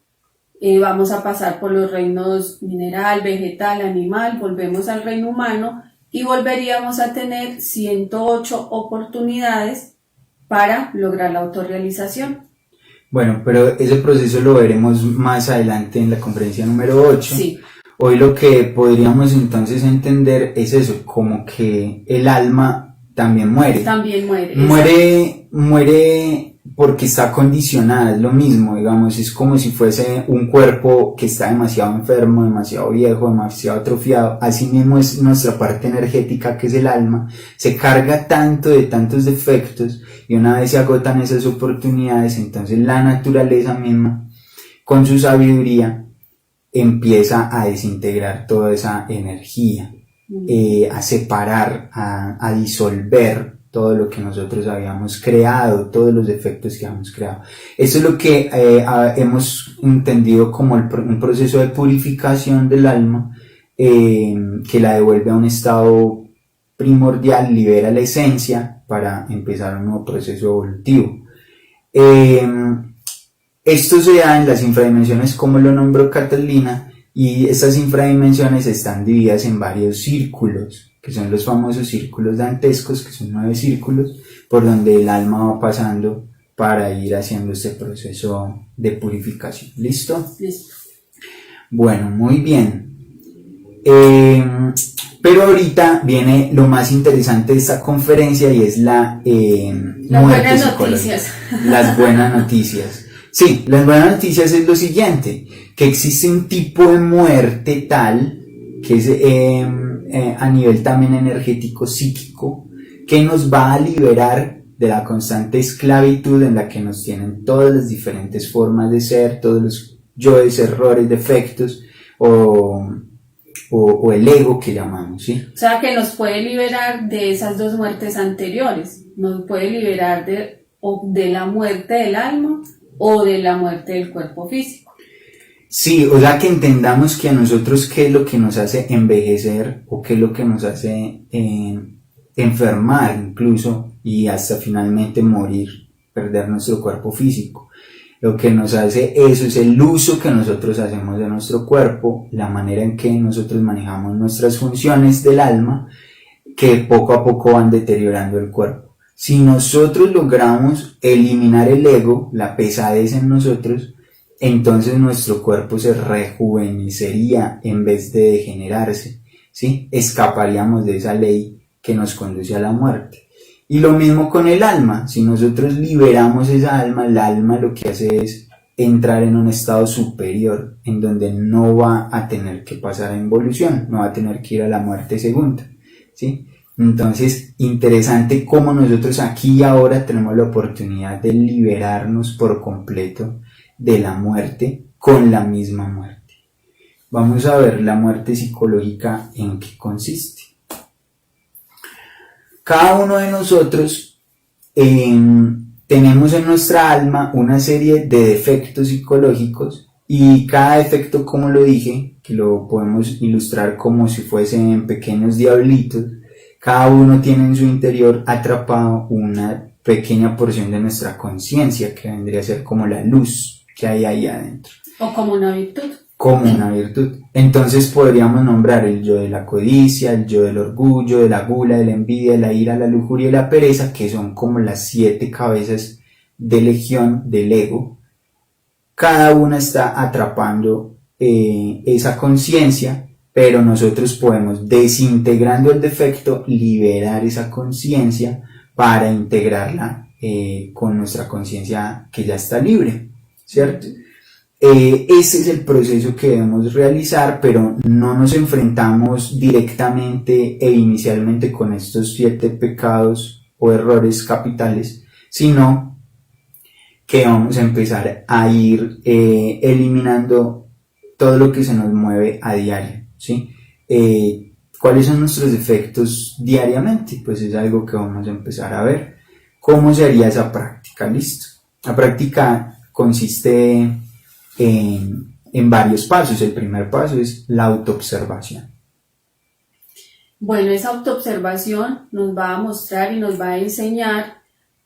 Vamos a pasar por los reinos mineral, vegetal, animal, volvemos al reino humano y volveríamos a tener 108 oportunidades para lograr la autorrealización. Bueno, pero ese proceso lo veremos más adelante en la conferencia número 8. Sí. Hoy lo que podríamos entonces entender es eso, como que el alma también muere. También muere. Muere porque está condicionada, es lo mismo, digamos, es como si fuese un cuerpo que está demasiado enfermo, demasiado viejo, demasiado atrofiado. Así mismo es nuestra parte energética, que es el alma, se carga tanto de tantos defectos, y una vez se agotan esas oportunidades, entonces la naturaleza misma, con su sabiduría, empieza a desintegrar toda esa energía, a separar, a disolver todo lo que nosotros habíamos creado, todos los defectos que habíamos creado. Esto es lo que hemos entendido como un proceso de purificación del alma, que la devuelve a un estado primordial, libera la esencia para empezar un nuevo proceso evolutivo. Esto se da en las infradimensiones, como lo nombró Catalina, y estas infradimensiones están divididas en varios círculos, que son los famosos círculos dantescos, que son 9 círculos, por donde el alma va pasando para ir haciendo este proceso de purificación. ¿Listo? Listo. Bueno, muy bien. Pero ahorita viene lo más interesante de esta conferencia, y es las buenas noticias. Las buenas noticias. Sí, las buenas noticias es lo siguiente, que existe un tipo de muerte tal, que es a nivel también energético, psíquico, que nos va a liberar de la constante esclavitud en la que nos tienen todas las diferentes formas de ser, todos los yoes, errores, defectos, o el ego que llamamos, ¿sí? O sea, que nos puede liberar de esas 2 muertes anteriores, nos puede liberar de la muerte del alma o de la muerte del cuerpo físico. Sí, o sea, que entendamos que a nosotros qué es lo que nos hace envejecer, o qué es lo que nos hace enfermar incluso, y hasta finalmente morir, perder nuestro cuerpo físico. Lo que nos hace eso es el uso que nosotros hacemos de nuestro cuerpo, la manera en que nosotros manejamos nuestras funciones del alma, que poco a poco van deteriorando el cuerpo. Si nosotros logramos eliminar el ego, la pesadez en nosotros, entonces nuestro cuerpo se rejuvenecería en vez de degenerarse, ¿sí? Escaparíamos de esa ley que nos conduce a la muerte. Y lo mismo con el alma. Si nosotros liberamos esa alma, el alma lo que hace es entrar en un estado superior, en donde no va a tener que pasar a involución, no va a tener que ir a la muerte segunda, ¿sí? Entonces, interesante cómo nosotros aquí y ahora tenemos la oportunidad de liberarnos por completo de la muerte con la misma muerte. Vamos a ver la muerte psicológica, en qué consiste. Cada uno de nosotros tenemos en nuestra alma una serie de defectos psicológicos, y cada defecto, como lo dije, que lo podemos ilustrar como si fuesen pequeños diablitos, cada uno tiene en su interior atrapado una pequeña porción de nuestra conciencia, que vendría a ser como la luz que hay ahí adentro. O como una virtud. como una virtud. Entonces podríamos nombrar el yo de la codicia, el yo del orgullo, de la gula, de la envidia, de la ira, la lujuria y la pereza, que son como las 7 cabezas de legión del ego. Cada una está atrapando esa conciencia, pero nosotros podemos, desintegrando el defecto, liberar esa conciencia para integrarla con nuestra conciencia que ya está libre, ¿cierto? Ese es el proceso que debemos realizar, pero no nos enfrentamos directamente e inicialmente con estos 7 pecados o errores capitales, sino que vamos a empezar a ir eliminando todo lo que se nos mueve a diario, ¿sí? ¿Cuáles son nuestros defectos diariamente? Pues es algo que vamos a empezar a ver. ¿Cómo se haría esa práctica? Listo. La práctica consiste en varios pasos. El primer paso es la autoobservación. Bueno, esa autoobservación nos va a mostrar y nos va a enseñar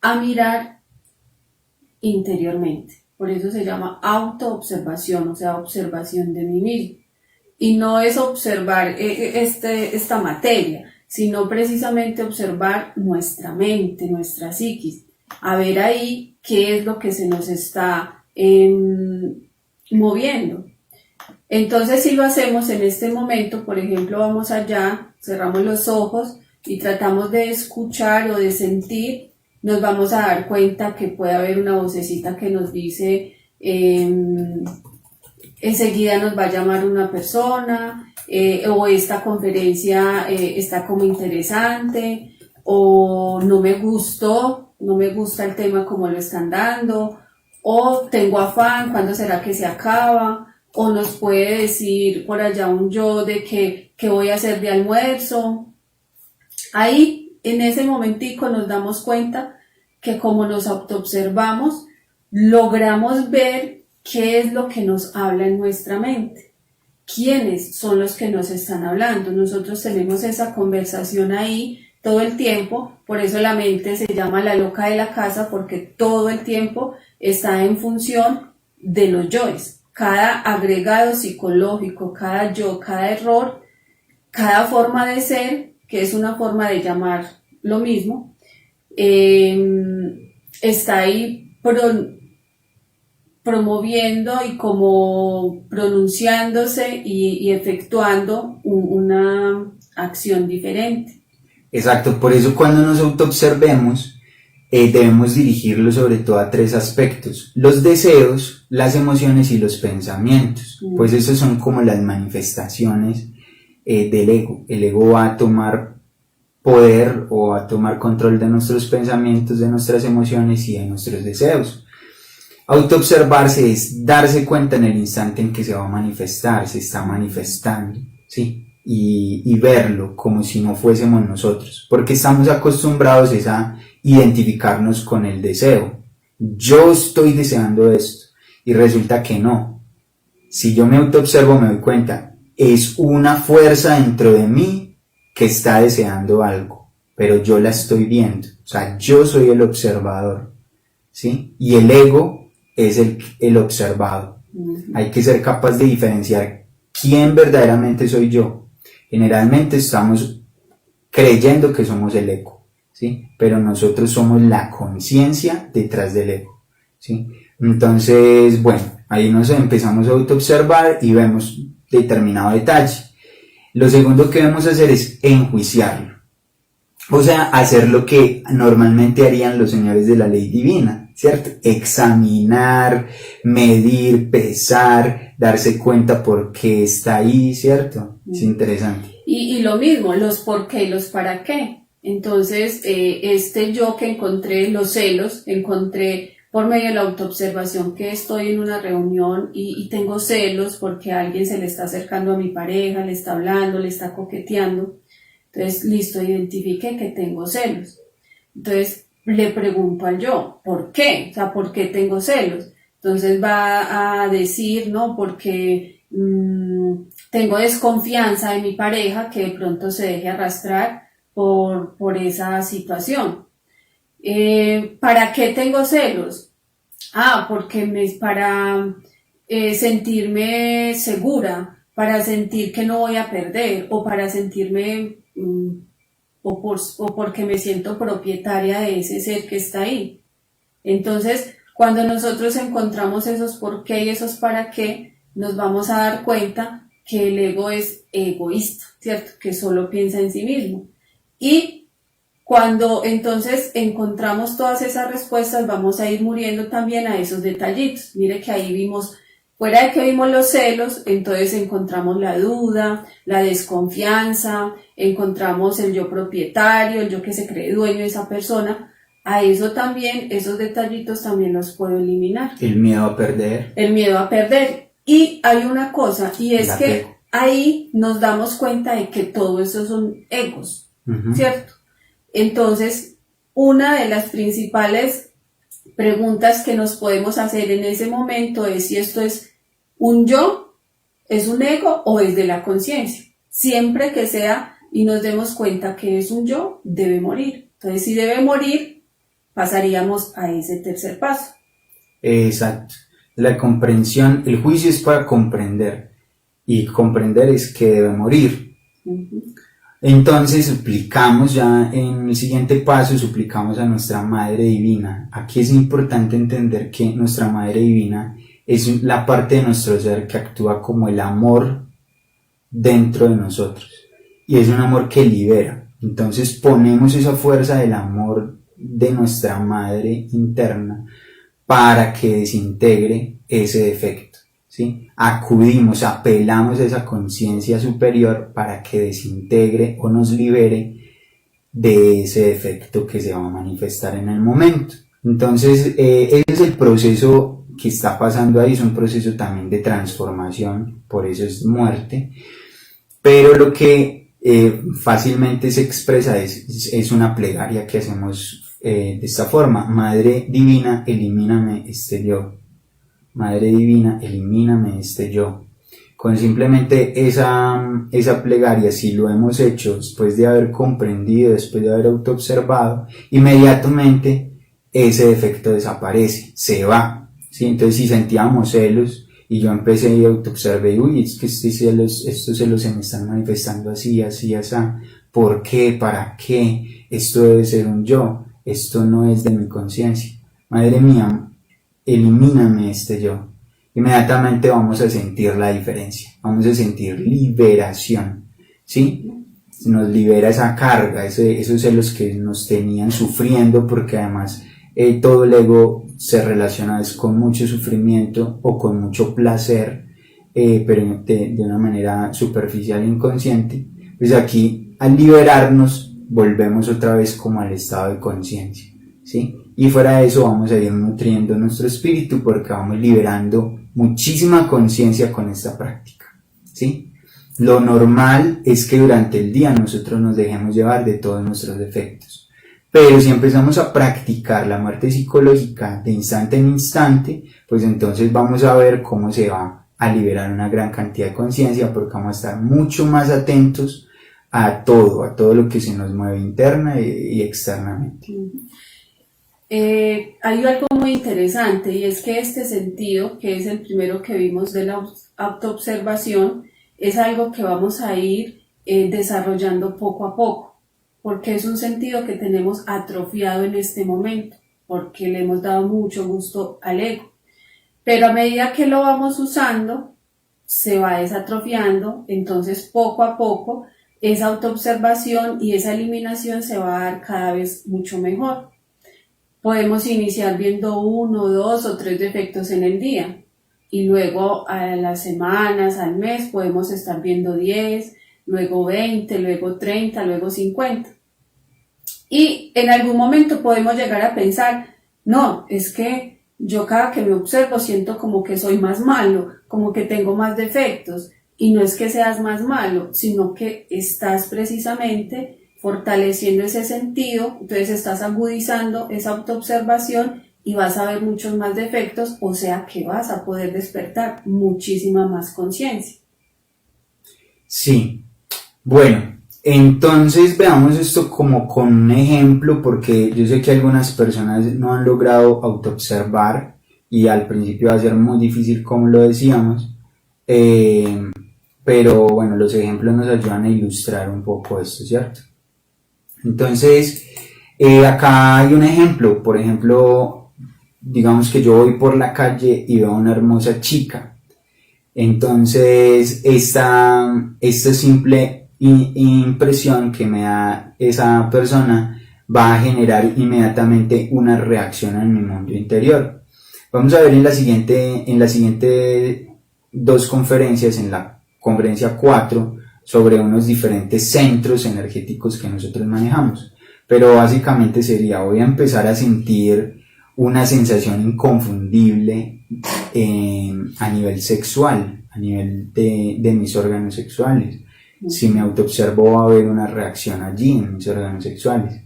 a mirar interiormente. Por eso se llama autoobservación, o sea, observación de mí mismo. Y no es observar esta materia, sino precisamente observar nuestra mente, nuestra psiquis, a ver ahí qué es lo que se nos está moviendo. Entonces, si lo hacemos en este momento, por ejemplo, vamos allá, cerramos los ojos y tratamos de escuchar o de sentir, nos vamos a dar cuenta que puede haber una vocecita que nos dice, enseguida nos va a llamar una persona, o esta conferencia está como interesante, o no me gusta el tema como lo están dando, o tengo afán, ¿cuándo será que se acaba? O nos puede decir por allá un yo de que voy a hacer de almuerzo. Ahí, en ese momentico, nos damos cuenta que como nos autoobservamos, logramos ver qué es lo que nos habla en nuestra mente. ¿Quiénes son los que nos están hablando? Nosotros tenemos esa conversación ahí todo el tiempo, por eso la mente se llama la loca de la casa, porque todo el tiempo está en función de los yoes. Cada agregado psicológico, cada yo, cada error, cada forma de ser, que es una forma de llamar lo mismo, está ahí promoviendo y como pronunciándose y efectuando una acción diferente. Exacto, por eso cuando nos autoobservemos debemos dirigirlo sobre todo a 3 aspectos: los deseos, las emociones y los pensamientos. Pues esos son como las manifestaciones del ego. El ego va a tomar poder o a tomar control de nuestros pensamientos, de nuestras emociones y de nuestros deseos. Autoobservarse es darse cuenta en el instante en que se va a manifestar, se está manifestando, ¿sí? Y verlo como si no fuésemos nosotros, porque estamos acostumbrados a identificarnos con el deseo. Yo estoy deseando esto, y resulta que no. Si yo me autoobservo me doy cuenta, es una fuerza dentro de mí que está deseando algo, pero yo la estoy viendo, o sea, yo soy el observador, ¿sí? Y el ego es el observado. Hay que ser capaz de diferenciar quién verdaderamente soy yo. Generalmente estamos creyendo que somos el ego, ¿sí? Pero nosotros somos la conciencia detrás del ego, ¿sí? Entonces, bueno, ahí nos empezamos a autoobservar y vemos determinado detalle. Lo segundo que debemos hacer es enjuiciarlo, o sea, hacer lo que normalmente harían los señores de la ley divina, ¿cierto? Examinar, medir, pesar, darse cuenta por qué está ahí, ¿cierto? Es interesante. Y lo mismo, los por qué y los para qué. Entonces, este yo que encontré, los celos, encontré por medio de la autoobservación que estoy en una reunión y tengo celos porque alguien se le está acercando a mi pareja, le está hablando, le está coqueteando. Entonces, listo, identifiqué que tengo celos. Entonces, le pregunto al yo, ¿por qué? O sea, ¿por qué tengo celos? Entonces va a decir, ¿no? Porque tengo desconfianza de mi pareja, que de pronto se deje arrastrar por esa situación. ¿Para qué tengo celos? Porque para sentirme segura, para sentir que no voy a perder, o para sentirme, o porque me siento propietaria de ese ser que está ahí. Entonces, cuando nosotros encontramos esos por qué y esos para qué, nos vamos a dar cuenta que el ego es egoísta, ¿cierto? Que solo piensa en sí mismo. Y cuando entonces encontramos todas esas respuestas, vamos a ir muriendo también a esos detallitos. Mire que ahí vimos, fuera de que vimos los celos, entonces encontramos la duda, la desconfianza, encontramos el yo propietario, el yo que se cree dueño de esa persona. A eso también, esos detallitos también los puedo eliminar. El miedo a perder. El miedo a perder. Y hay una cosa, y es que ahí nos damos cuenta de que todo eso son egos, ¿cierto? Entonces, una de las principales preguntas que nos podemos hacer en ese momento es si esto es un yo, es un ego o es de la conciencia. Siempre que sea y nos demos cuenta que es un yo, debe morir. Entonces, si debe morir, pasaríamos a ese tercer paso. Exacto. La comprensión, el juicio es para comprender, y comprender es que debe morir. Entonces suplicamos ya en el siguiente paso, suplicamos a nuestra Madre Divina. Aquí es importante entender que nuestra Madre Divina es la parte de nuestro ser que actúa como el amor dentro de nosotros, y es un amor que libera. Entonces ponemos esa fuerza del amor de nuestra Madre interna para que desintegre ese defecto, ¿sí? Acudimos, apelamos a esa conciencia superior para que desintegre o nos libere de ese defecto que se va a manifestar en el momento. Entonces, ese es el proceso que está pasando ahí, es un proceso también de transformación, por eso es muerte, pero lo que fácilmente se expresa es una plegaria que hacemos de esta forma: Madre Divina, elimíname este yo. Madre Divina, elimíname este yo. Con simplemente esa plegaria, si lo hemos hecho después de haber comprendido, después de haber autoobservado, inmediatamente ese defecto desaparece, se va, ¿sí? Entonces, si sentíamos celos y yo empecé y autoobservé, uy, es que estos celos se me están manifestando así, así, así, ¿por qué? ¿Para qué? Esto debe ser un yo. Esto no es de mi conciencia. Madre mía, elimíname este yo. Inmediatamente vamos a sentir la diferencia. Vamos a sentir liberación, ¿sí? Nos libera esa carga, esos celos que nos tenían sufriendo, porque además todo el ego se relaciona con mucho sufrimiento o con mucho placer, pero de una manera superficial e inconsciente. Pues aquí, al liberarnos, volvemos otra vez como al estado de conciencia, ¿sí? Y fuera de eso vamos a ir nutriendo nuestro espíritu, porque vamos liberando muchísima conciencia con esta práctica, ¿sí? Lo normal es que durante el día nosotros nos dejemos llevar de todos nuestros defectos, pero si empezamos a practicar la muerte psicológica de instante en instante, pues entonces vamos a ver cómo se va a liberar una gran cantidad de conciencia, porque vamos a estar mucho más atentos a todo lo que se nos mueve interna y externamente. Hay algo muy interesante, y es que este sentido, que es el primero que vimos de la autoobservación, es algo que vamos a ir desarrollando poco a poco, porque es un sentido que tenemos atrofiado en este momento, porque le hemos dado mucho gusto al ego, pero a medida que lo vamos usando, se va desatrofiando. Entonces poco a poco esa autoobservación y esa eliminación se va a dar cada vez mucho mejor. Podemos iniciar viendo 1, 2 o 3 defectos en el día, y luego a las semanas, al mes, podemos estar viendo 10, luego 20, luego 30, luego 50. Y en algún momento podemos llegar a pensar, no, es que yo cada que me observo siento como que soy más malo, como que tengo más defectos. Y no es que seas más malo, sino que estás precisamente fortaleciendo ese sentido, entonces estás agudizando esa autoobservación y vas a ver muchos más defectos, o sea que vas a poder despertar muchísima más conciencia. Sí, bueno, entonces veamos esto como con un ejemplo, porque yo sé que algunas personas no han logrado autoobservar, y al principio va a ser muy difícil como lo decíamos, pero bueno, los ejemplos nos ayudan a ilustrar un poco esto, ¿cierto? Entonces, acá hay un ejemplo, por ejemplo, digamos que yo voy por la calle y veo a una hermosa chica. Entonces, esta simple impresión que me da esa persona va a generar inmediatamente una reacción en mi mundo interior. Vamos a ver en la siguiente dos conferencias, en la conferencia 4, sobre unos diferentes centros energéticos que nosotros manejamos. Pero básicamente sería, voy a empezar a sentir una sensación inconfundible a nivel sexual, a nivel de mis órganos sexuales. Si me autoobservo va a haber una reacción allí en mis órganos sexuales.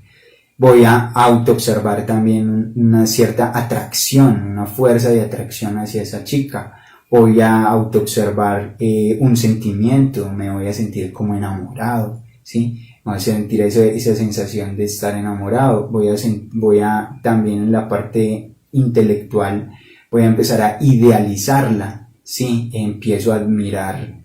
Voy a autoobservar también una cierta atracción, una fuerza de atracción hacia esa chica. Voy a autoobservar un sentimiento, me voy a sentir como enamorado, ¿sí? Voy a sentir esa sensación de estar enamorado. Voy a también en la parte intelectual, voy a empezar a idealizarla, ¿sí? Empiezo a admirar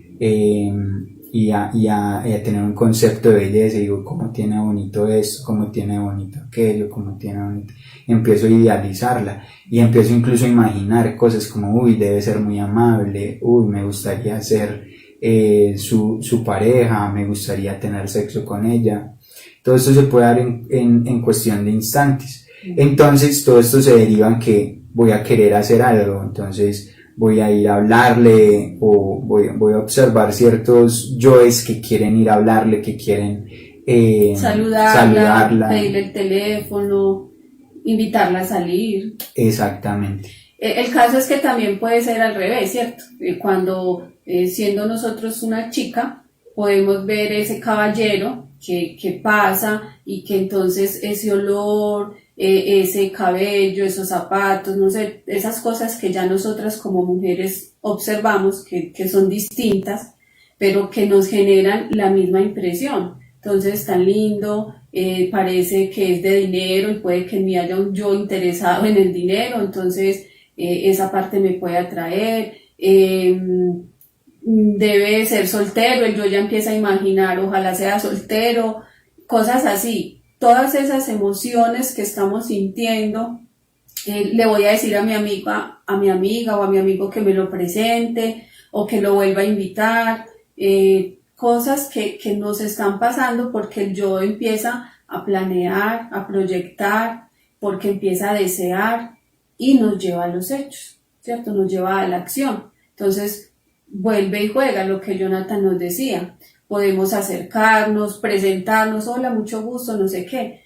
y a tener un concepto de belleza, digo, cómo tiene bonito esto, cómo tiene bonito aquello, cómo tiene bonito, empiezo a idealizarla y empiezo incluso a imaginar cosas como, uy, debe ser muy amable, uy, me gustaría ser su pareja, me gustaría tener sexo con ella. Todo esto se puede dar en cuestión de instantes. Entonces todo esto se deriva en que voy a querer hacer algo, entonces voy a ir a hablarle o voy a observar ciertos yoes que quieren ir a hablarle, que quieren saludarla, pedirle el teléfono, invitarla a salir. Exactamente. El caso es que también puede ser al revés, ¿cierto? Cuando siendo nosotros una chica, podemos ver ese caballero que pasa y que entonces ese olor, ese cabello, esos zapatos, no sé, esas cosas que ya nosotras como mujeres observamos que son distintas, pero que nos generan la misma impresión. Entonces, tan lindo, parece que es de dinero y puede que en mí haya un yo interesado en el dinero, entonces esa parte me puede atraer. Debe ser soltero, el yo ya empieza a imaginar, ojalá sea soltero, cosas así. Todas esas emociones que estamos sintiendo, le voy a decir a mi amiga o a mi amigo que me lo presente o que lo vuelva a invitar, cosas que nos están pasando porque el yo empieza a planear, a proyectar, porque empieza a desear y nos lleva a los hechos, ¿cierto? Nos lleva a la acción. Entonces, vuelve y juega lo que Jonathan nos decía. Podemos acercarnos, presentarnos, hola, mucho gusto, no sé qué.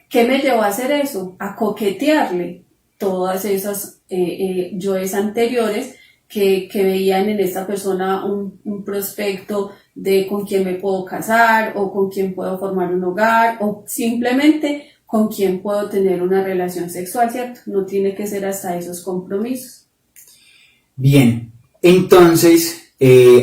¿Qué me llevó a hacer eso? A coquetearle todas esas yoes anteriores que veían en esta persona un prospecto de con quién me puedo casar o con quién puedo formar un hogar o simplemente con quién puedo tener una relación sexual, ¿cierto? No tiene que ser hasta esos compromisos. Bien, entonces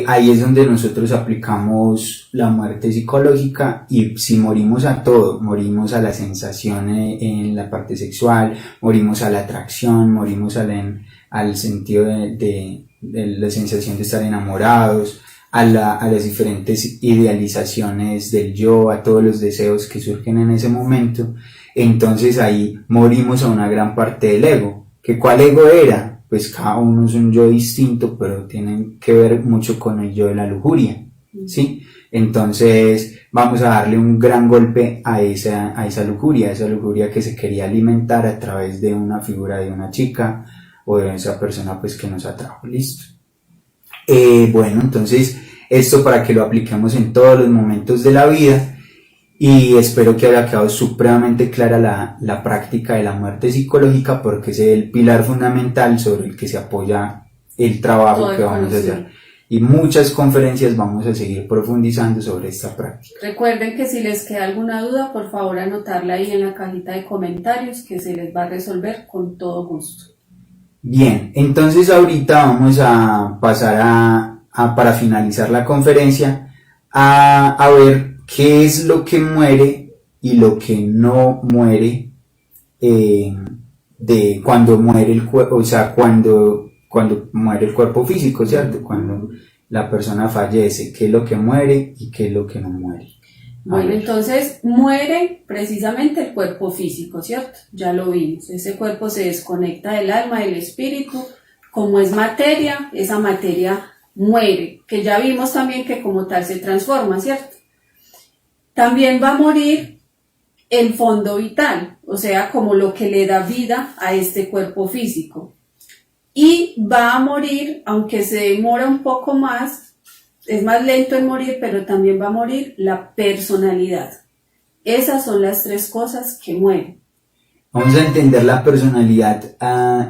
ahí es donde nosotros aplicamos la muerte psicológica y si morimos a todo, morimos a la sensación en la parte sexual, morimos a la atracción, morimos al sentido de la sensación de estar enamorados, a las diferentes idealizaciones del yo, a todos los deseos que surgen en ese momento, entonces ahí morimos a una gran parte del ego. ¿Que cuál ego era? Pues cada uno es un yo distinto, pero tienen que ver mucho con el yo de la lujuria, ¿sí? Entonces vamos a darle un gran golpe a esa lujuria que se quería alimentar a través de una figura de una chica o de esa persona pues que nos atrajo, listo. Bueno, entonces esto para que lo apliquemos en todos los momentos de la vida y espero que haya quedado supremamente clara la práctica de la muerte psicológica porque es el pilar fundamental sobre el que se apoya el trabajo que vamos a hacer. Y muchas conferencias vamos a seguir profundizando sobre esta práctica. Recuerden que si les queda alguna duda, por favor anotarla ahí en la cajita de comentarios que se les va a resolver con todo gusto. Bien, entonces ahorita vamos a pasar para finalizar la conferencia a ver qué es lo que muere y lo que no muere de cuando muere el cuerpo, o sea, cuando muere el cuerpo físico, ¿cierto? Cuando la persona fallece, qué es lo que muere y qué es lo que no muere. Bueno, entonces muere precisamente el cuerpo físico, ¿cierto? Ya lo vimos, ese cuerpo se desconecta del alma, del espíritu, como es materia, esa materia muere, que ya vimos también que como tal se transforma, ¿cierto? También va a morir el fondo vital, o sea, como lo que le da vida a este cuerpo físico. Y va a morir, aunque se demora un poco más, es más lento en morir, pero también va a morir la personalidad. Esas son las tres cosas que mueren. Vamos a entender la personalidad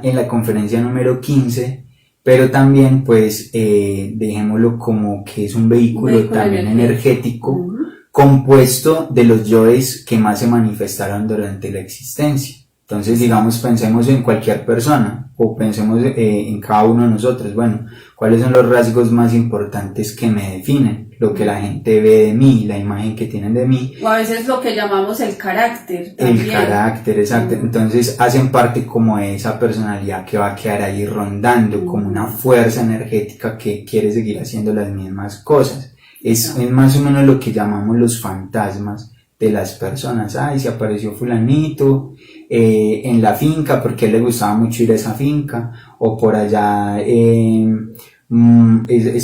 en la conferencia número 15, pero también pues dejémoslo como que es un vehículo también energético compuesto de los yoes que más se manifestaron durante la existencia. Entonces, digamos, pensemos en cualquier persona o pensemos en cada uno de nosotros. Bueno, ¿cuáles son los rasgos más importantes que me definen? Lo que la gente ve de mí, la imagen que tienen de mí. O a veces lo que llamamos el carácter también. El carácter, exacto. Entonces, hacen parte como de esa personalidad que va a quedar ahí rondando, como una fuerza energética que quiere seguir haciendo las mismas cosas. Es más o menos lo que llamamos los fantasmas de las personas. Ay, se apareció fulanito en la finca porque a él le gustaba mucho ir a esa finca, o por allá se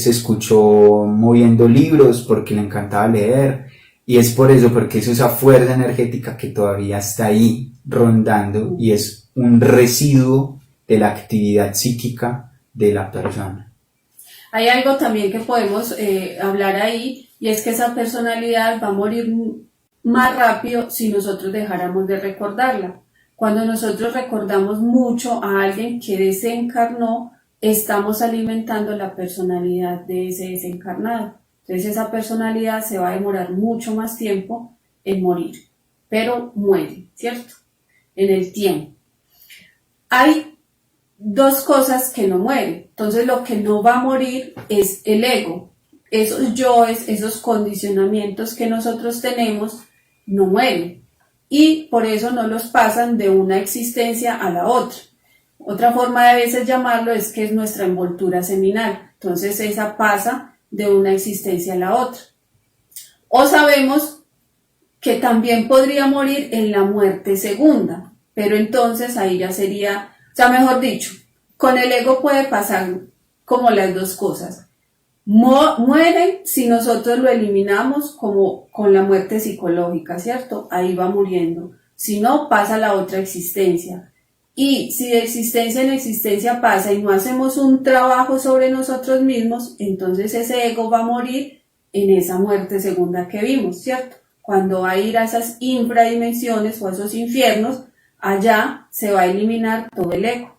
escuchó moviendo libros porque le encantaba leer, y es por eso, porque es esa fuerza energética que todavía está ahí rondando y es un residuo de la actividad psíquica de la persona. Hay algo también que podemos hablar ahí, y es que esa personalidad va a morir más rápido si nosotros dejáramos de recordarla. Cuando nosotros recordamos mucho a alguien que desencarnó, estamos alimentando la personalidad de ese desencarnado. Entonces esa personalidad se va a demorar mucho más tiempo en morir, pero muere, ¿cierto? En el tiempo. Hay dos cosas que no mueren. Entonces lo que no va a morir es el ego. Esos yoes, esos condicionamientos que nosotros tenemos no mueren, y por eso no los pasan de una existencia a la otra. Otra forma de a veces llamarlo es que es nuestra envoltura seminal. Entonces esa pasa de una existencia a la otra. O sabemos que también podría morir en la muerte segunda, pero entonces ahí ya sería, o sea, mejor dicho, con el ego puede pasar como las dos cosas. Muere si nosotros lo eliminamos, como con la muerte psicológica, ¿cierto? Ahí va muriendo. Si no, pasa a la otra existencia. Y si de existencia en existencia pasa y no hacemos un trabajo sobre nosotros mismos, entonces ese ego va a morir en esa muerte segunda que vimos, ¿cierto? Cuando va a ir a esas infradimensiones o a esos infiernos, allá se va a eliminar todo el ego.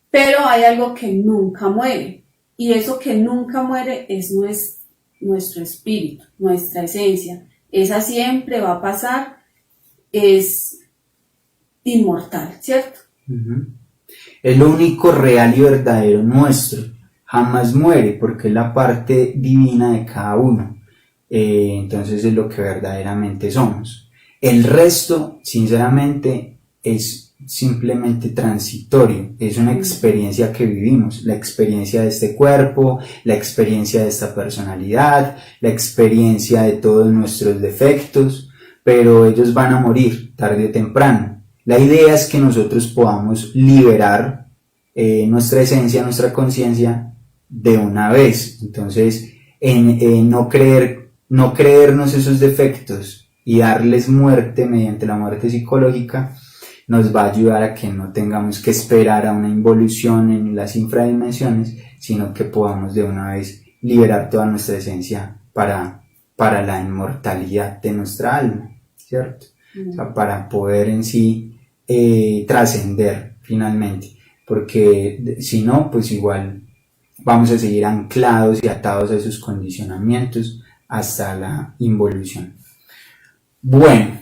Pero hay algo que nunca muere. Y eso que nunca muere es nuestro espíritu, nuestra esencia. Esa siempre va a pasar, es inmortal, ¿cierto? Es lo único real y verdadero nuestro. Jamás muere porque es la parte divina de cada uno. Entonces es lo que verdaderamente somos. El resto, sinceramente, es simplemente transitorio, es una experiencia que vivimos, la experiencia de este cuerpo, la experiencia de esta personalidad, la experiencia de todos nuestros defectos, pero ellos van a morir tarde o temprano. La idea es que nosotros podamos liberar nuestra esencia, nuestra conciencia de una vez. Entonces, no creernos esos defectos y darles muerte mediante la muerte psicológica nos va a ayudar a que no tengamos que esperar a una involución en las infradimensiones, sino que podamos de una vez liberar toda nuestra esencia para la inmortalidad de nuestra alma, ¿cierto? O sea, para poder en sí trascender finalmente, porque si no, pues igual vamos a seguir anclados y atados a esos condicionamientos hasta la involución. Bueno,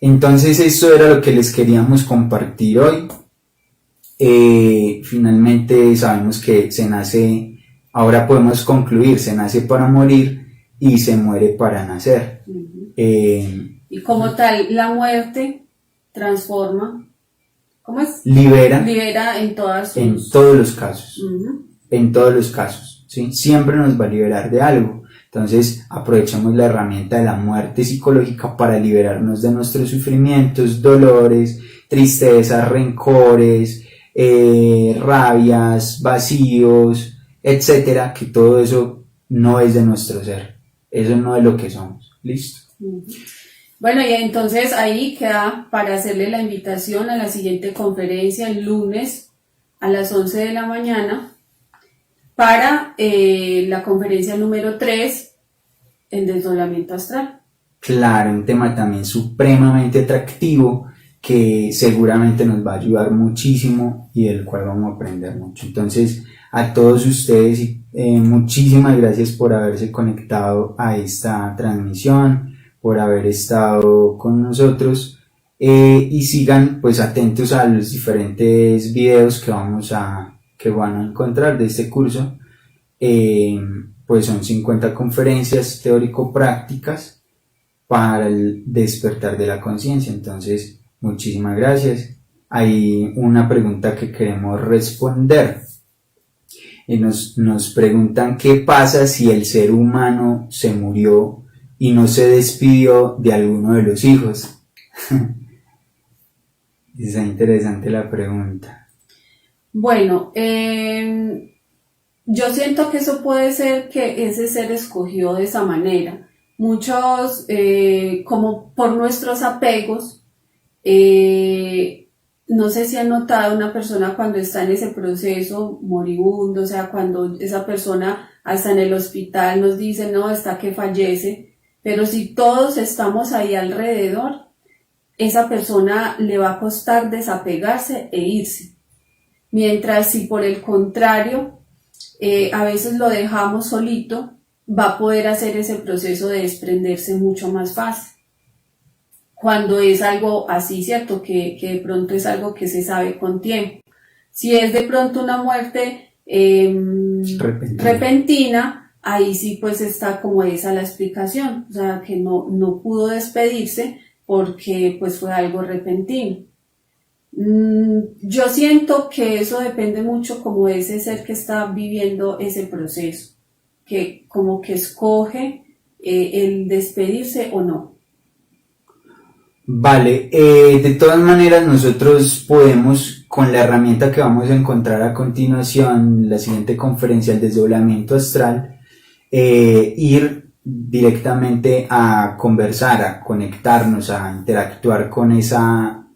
entonces esto era lo que les queríamos compartir hoy. Finalmente sabemos que se nace, ahora podemos concluir, se nace para morir y se muere para nacer. Y como tal, la muerte transforma ¿cómo es? Libera Libera en todas sus... en todos los casos. Ujú. En todos los casos, ¿sí? Siempre nos va a liberar de algo. Entonces, aprovechamos la herramienta de la muerte psicológica para liberarnos de nuestros sufrimientos, dolores, tristezas, rencores, rabias, vacíos, etcétera, que todo eso no es de nuestro ser. Eso no es lo que somos. ¿Listo? Ujú. Bueno, y entonces ahí queda para hacerle la invitación a la siguiente conferencia el lunes a las 11 de la mañana para la conferencia número 3, el desdoblamiento astral. Claro, un tema también supremamente atractivo que seguramente nos va a ayudar muchísimo y del cual vamos a aprender mucho. Entonces, a todos ustedes, muchísimas gracias por haberse conectado a esta transmisión, por haber estado con nosotros, y sigan pues atentos a los diferentes videos que van a encontrar de este curso. Pues son 50 conferencias teórico-prácticas para el despertar de la conciencia. Entonces, muchísimas gracias. Hay una pregunta que queremos responder. Nos preguntan qué pasa si el ser humano se murió y no se despidió de alguno de los hijos. Está interesante la pregunta. Bueno, yo siento que eso puede ser que ese ser escogió de esa manera. Muchos, como por nuestros apegos, no sé si han notado una persona cuando está en ese proceso moribundo, o sea, cuando esa persona hasta en el hospital nos dice, no, hasta que fallece, pero si todos estamos ahí alrededor, esa persona le va a costar desapegarse e irse. Mientras si por el contrario, a veces lo dejamos solito, va a poder hacer ese proceso de desprenderse mucho más fácil. Cuando es algo así, ¿cierto? Que de pronto es algo que se sabe con tiempo. Si es de pronto una muerte repentina, ahí sí pues está como esa la explicación. O sea, que no pudo despedirse porque pues fue algo repentino. Yo siento que eso depende mucho como de ese ser que está viviendo ese proceso, que como que escoge el despedirse o no. Vale, de todas maneras nosotros podemos, con la herramienta que vamos a encontrar a continuación, la siguiente conferencia, el desdoblamiento astral, ir directamente a conversar, a conectarnos, a interactuar con esa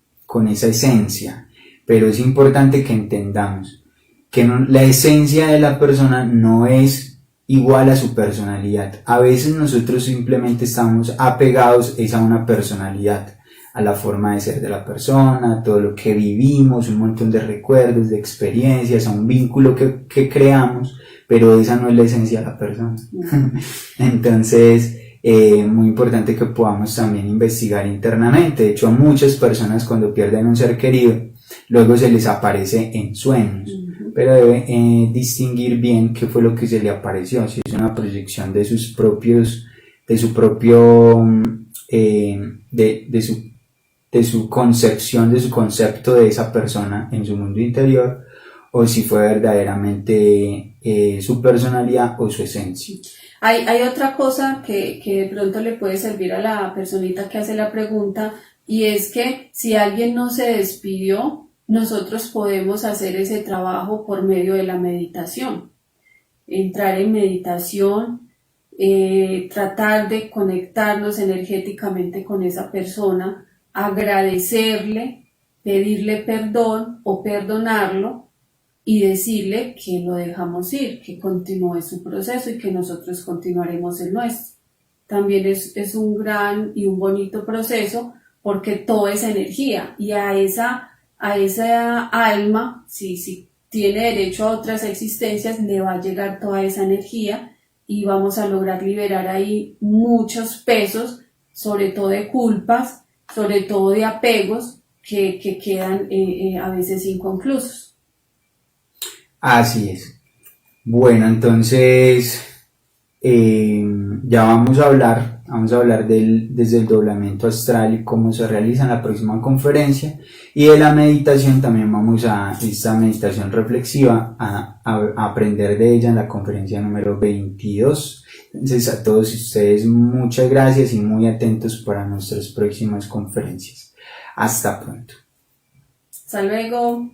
esencia. Pero es importante que entendamos que la esencia de la persona no es igual a su personalidad. A veces nosotros simplemente estamos apegados a una personalidad, a la forma de ser de la persona, a todo lo que vivimos, un montón de recuerdos, de experiencias, a un vínculo que creamos, pero esa no es la esencia de la persona. Entonces, muy importante que podamos también investigar internamente. De hecho, a muchas personas cuando pierden un ser querido, luego se les aparece en sueños, pero debe distinguir bien qué fue lo que se le apareció, si es una proyección de su concepción, de su concepto de esa persona en su mundo interior, o si fue verdaderamente su personalidad o su esencia. Hay otra cosa que de pronto le puede servir a la personita que hace la pregunta, y es que si alguien no se despidió, nosotros podemos hacer ese trabajo por medio de la meditación. Entrar en meditación, tratar de conectarnos energéticamente con esa persona, agradecerle, pedirle perdón o perdonarlo y decirle que lo dejamos ir, que continúe su proceso y que nosotros continuaremos el nuestro. También es un gran y un bonito proceso porque todo es energía y a esa alma, si tiene derecho a otras existencias, le va a llegar toda esa energía y vamos a lograr liberar ahí muchos pesos, sobre todo de culpas, sobre todo de apegos que quedan a veces inconclusos. Así es. Bueno, entonces ya vamos a hablar Vamos a hablar desde el doblamiento astral y cómo se realiza en la próxima conferencia. Y de la meditación también vamos a esta meditación reflexiva a aprender de ella en la conferencia número 22. Entonces a todos ustedes muchas gracias y muy atentos para nuestras próximas conferencias. Hasta pronto. Hasta luego.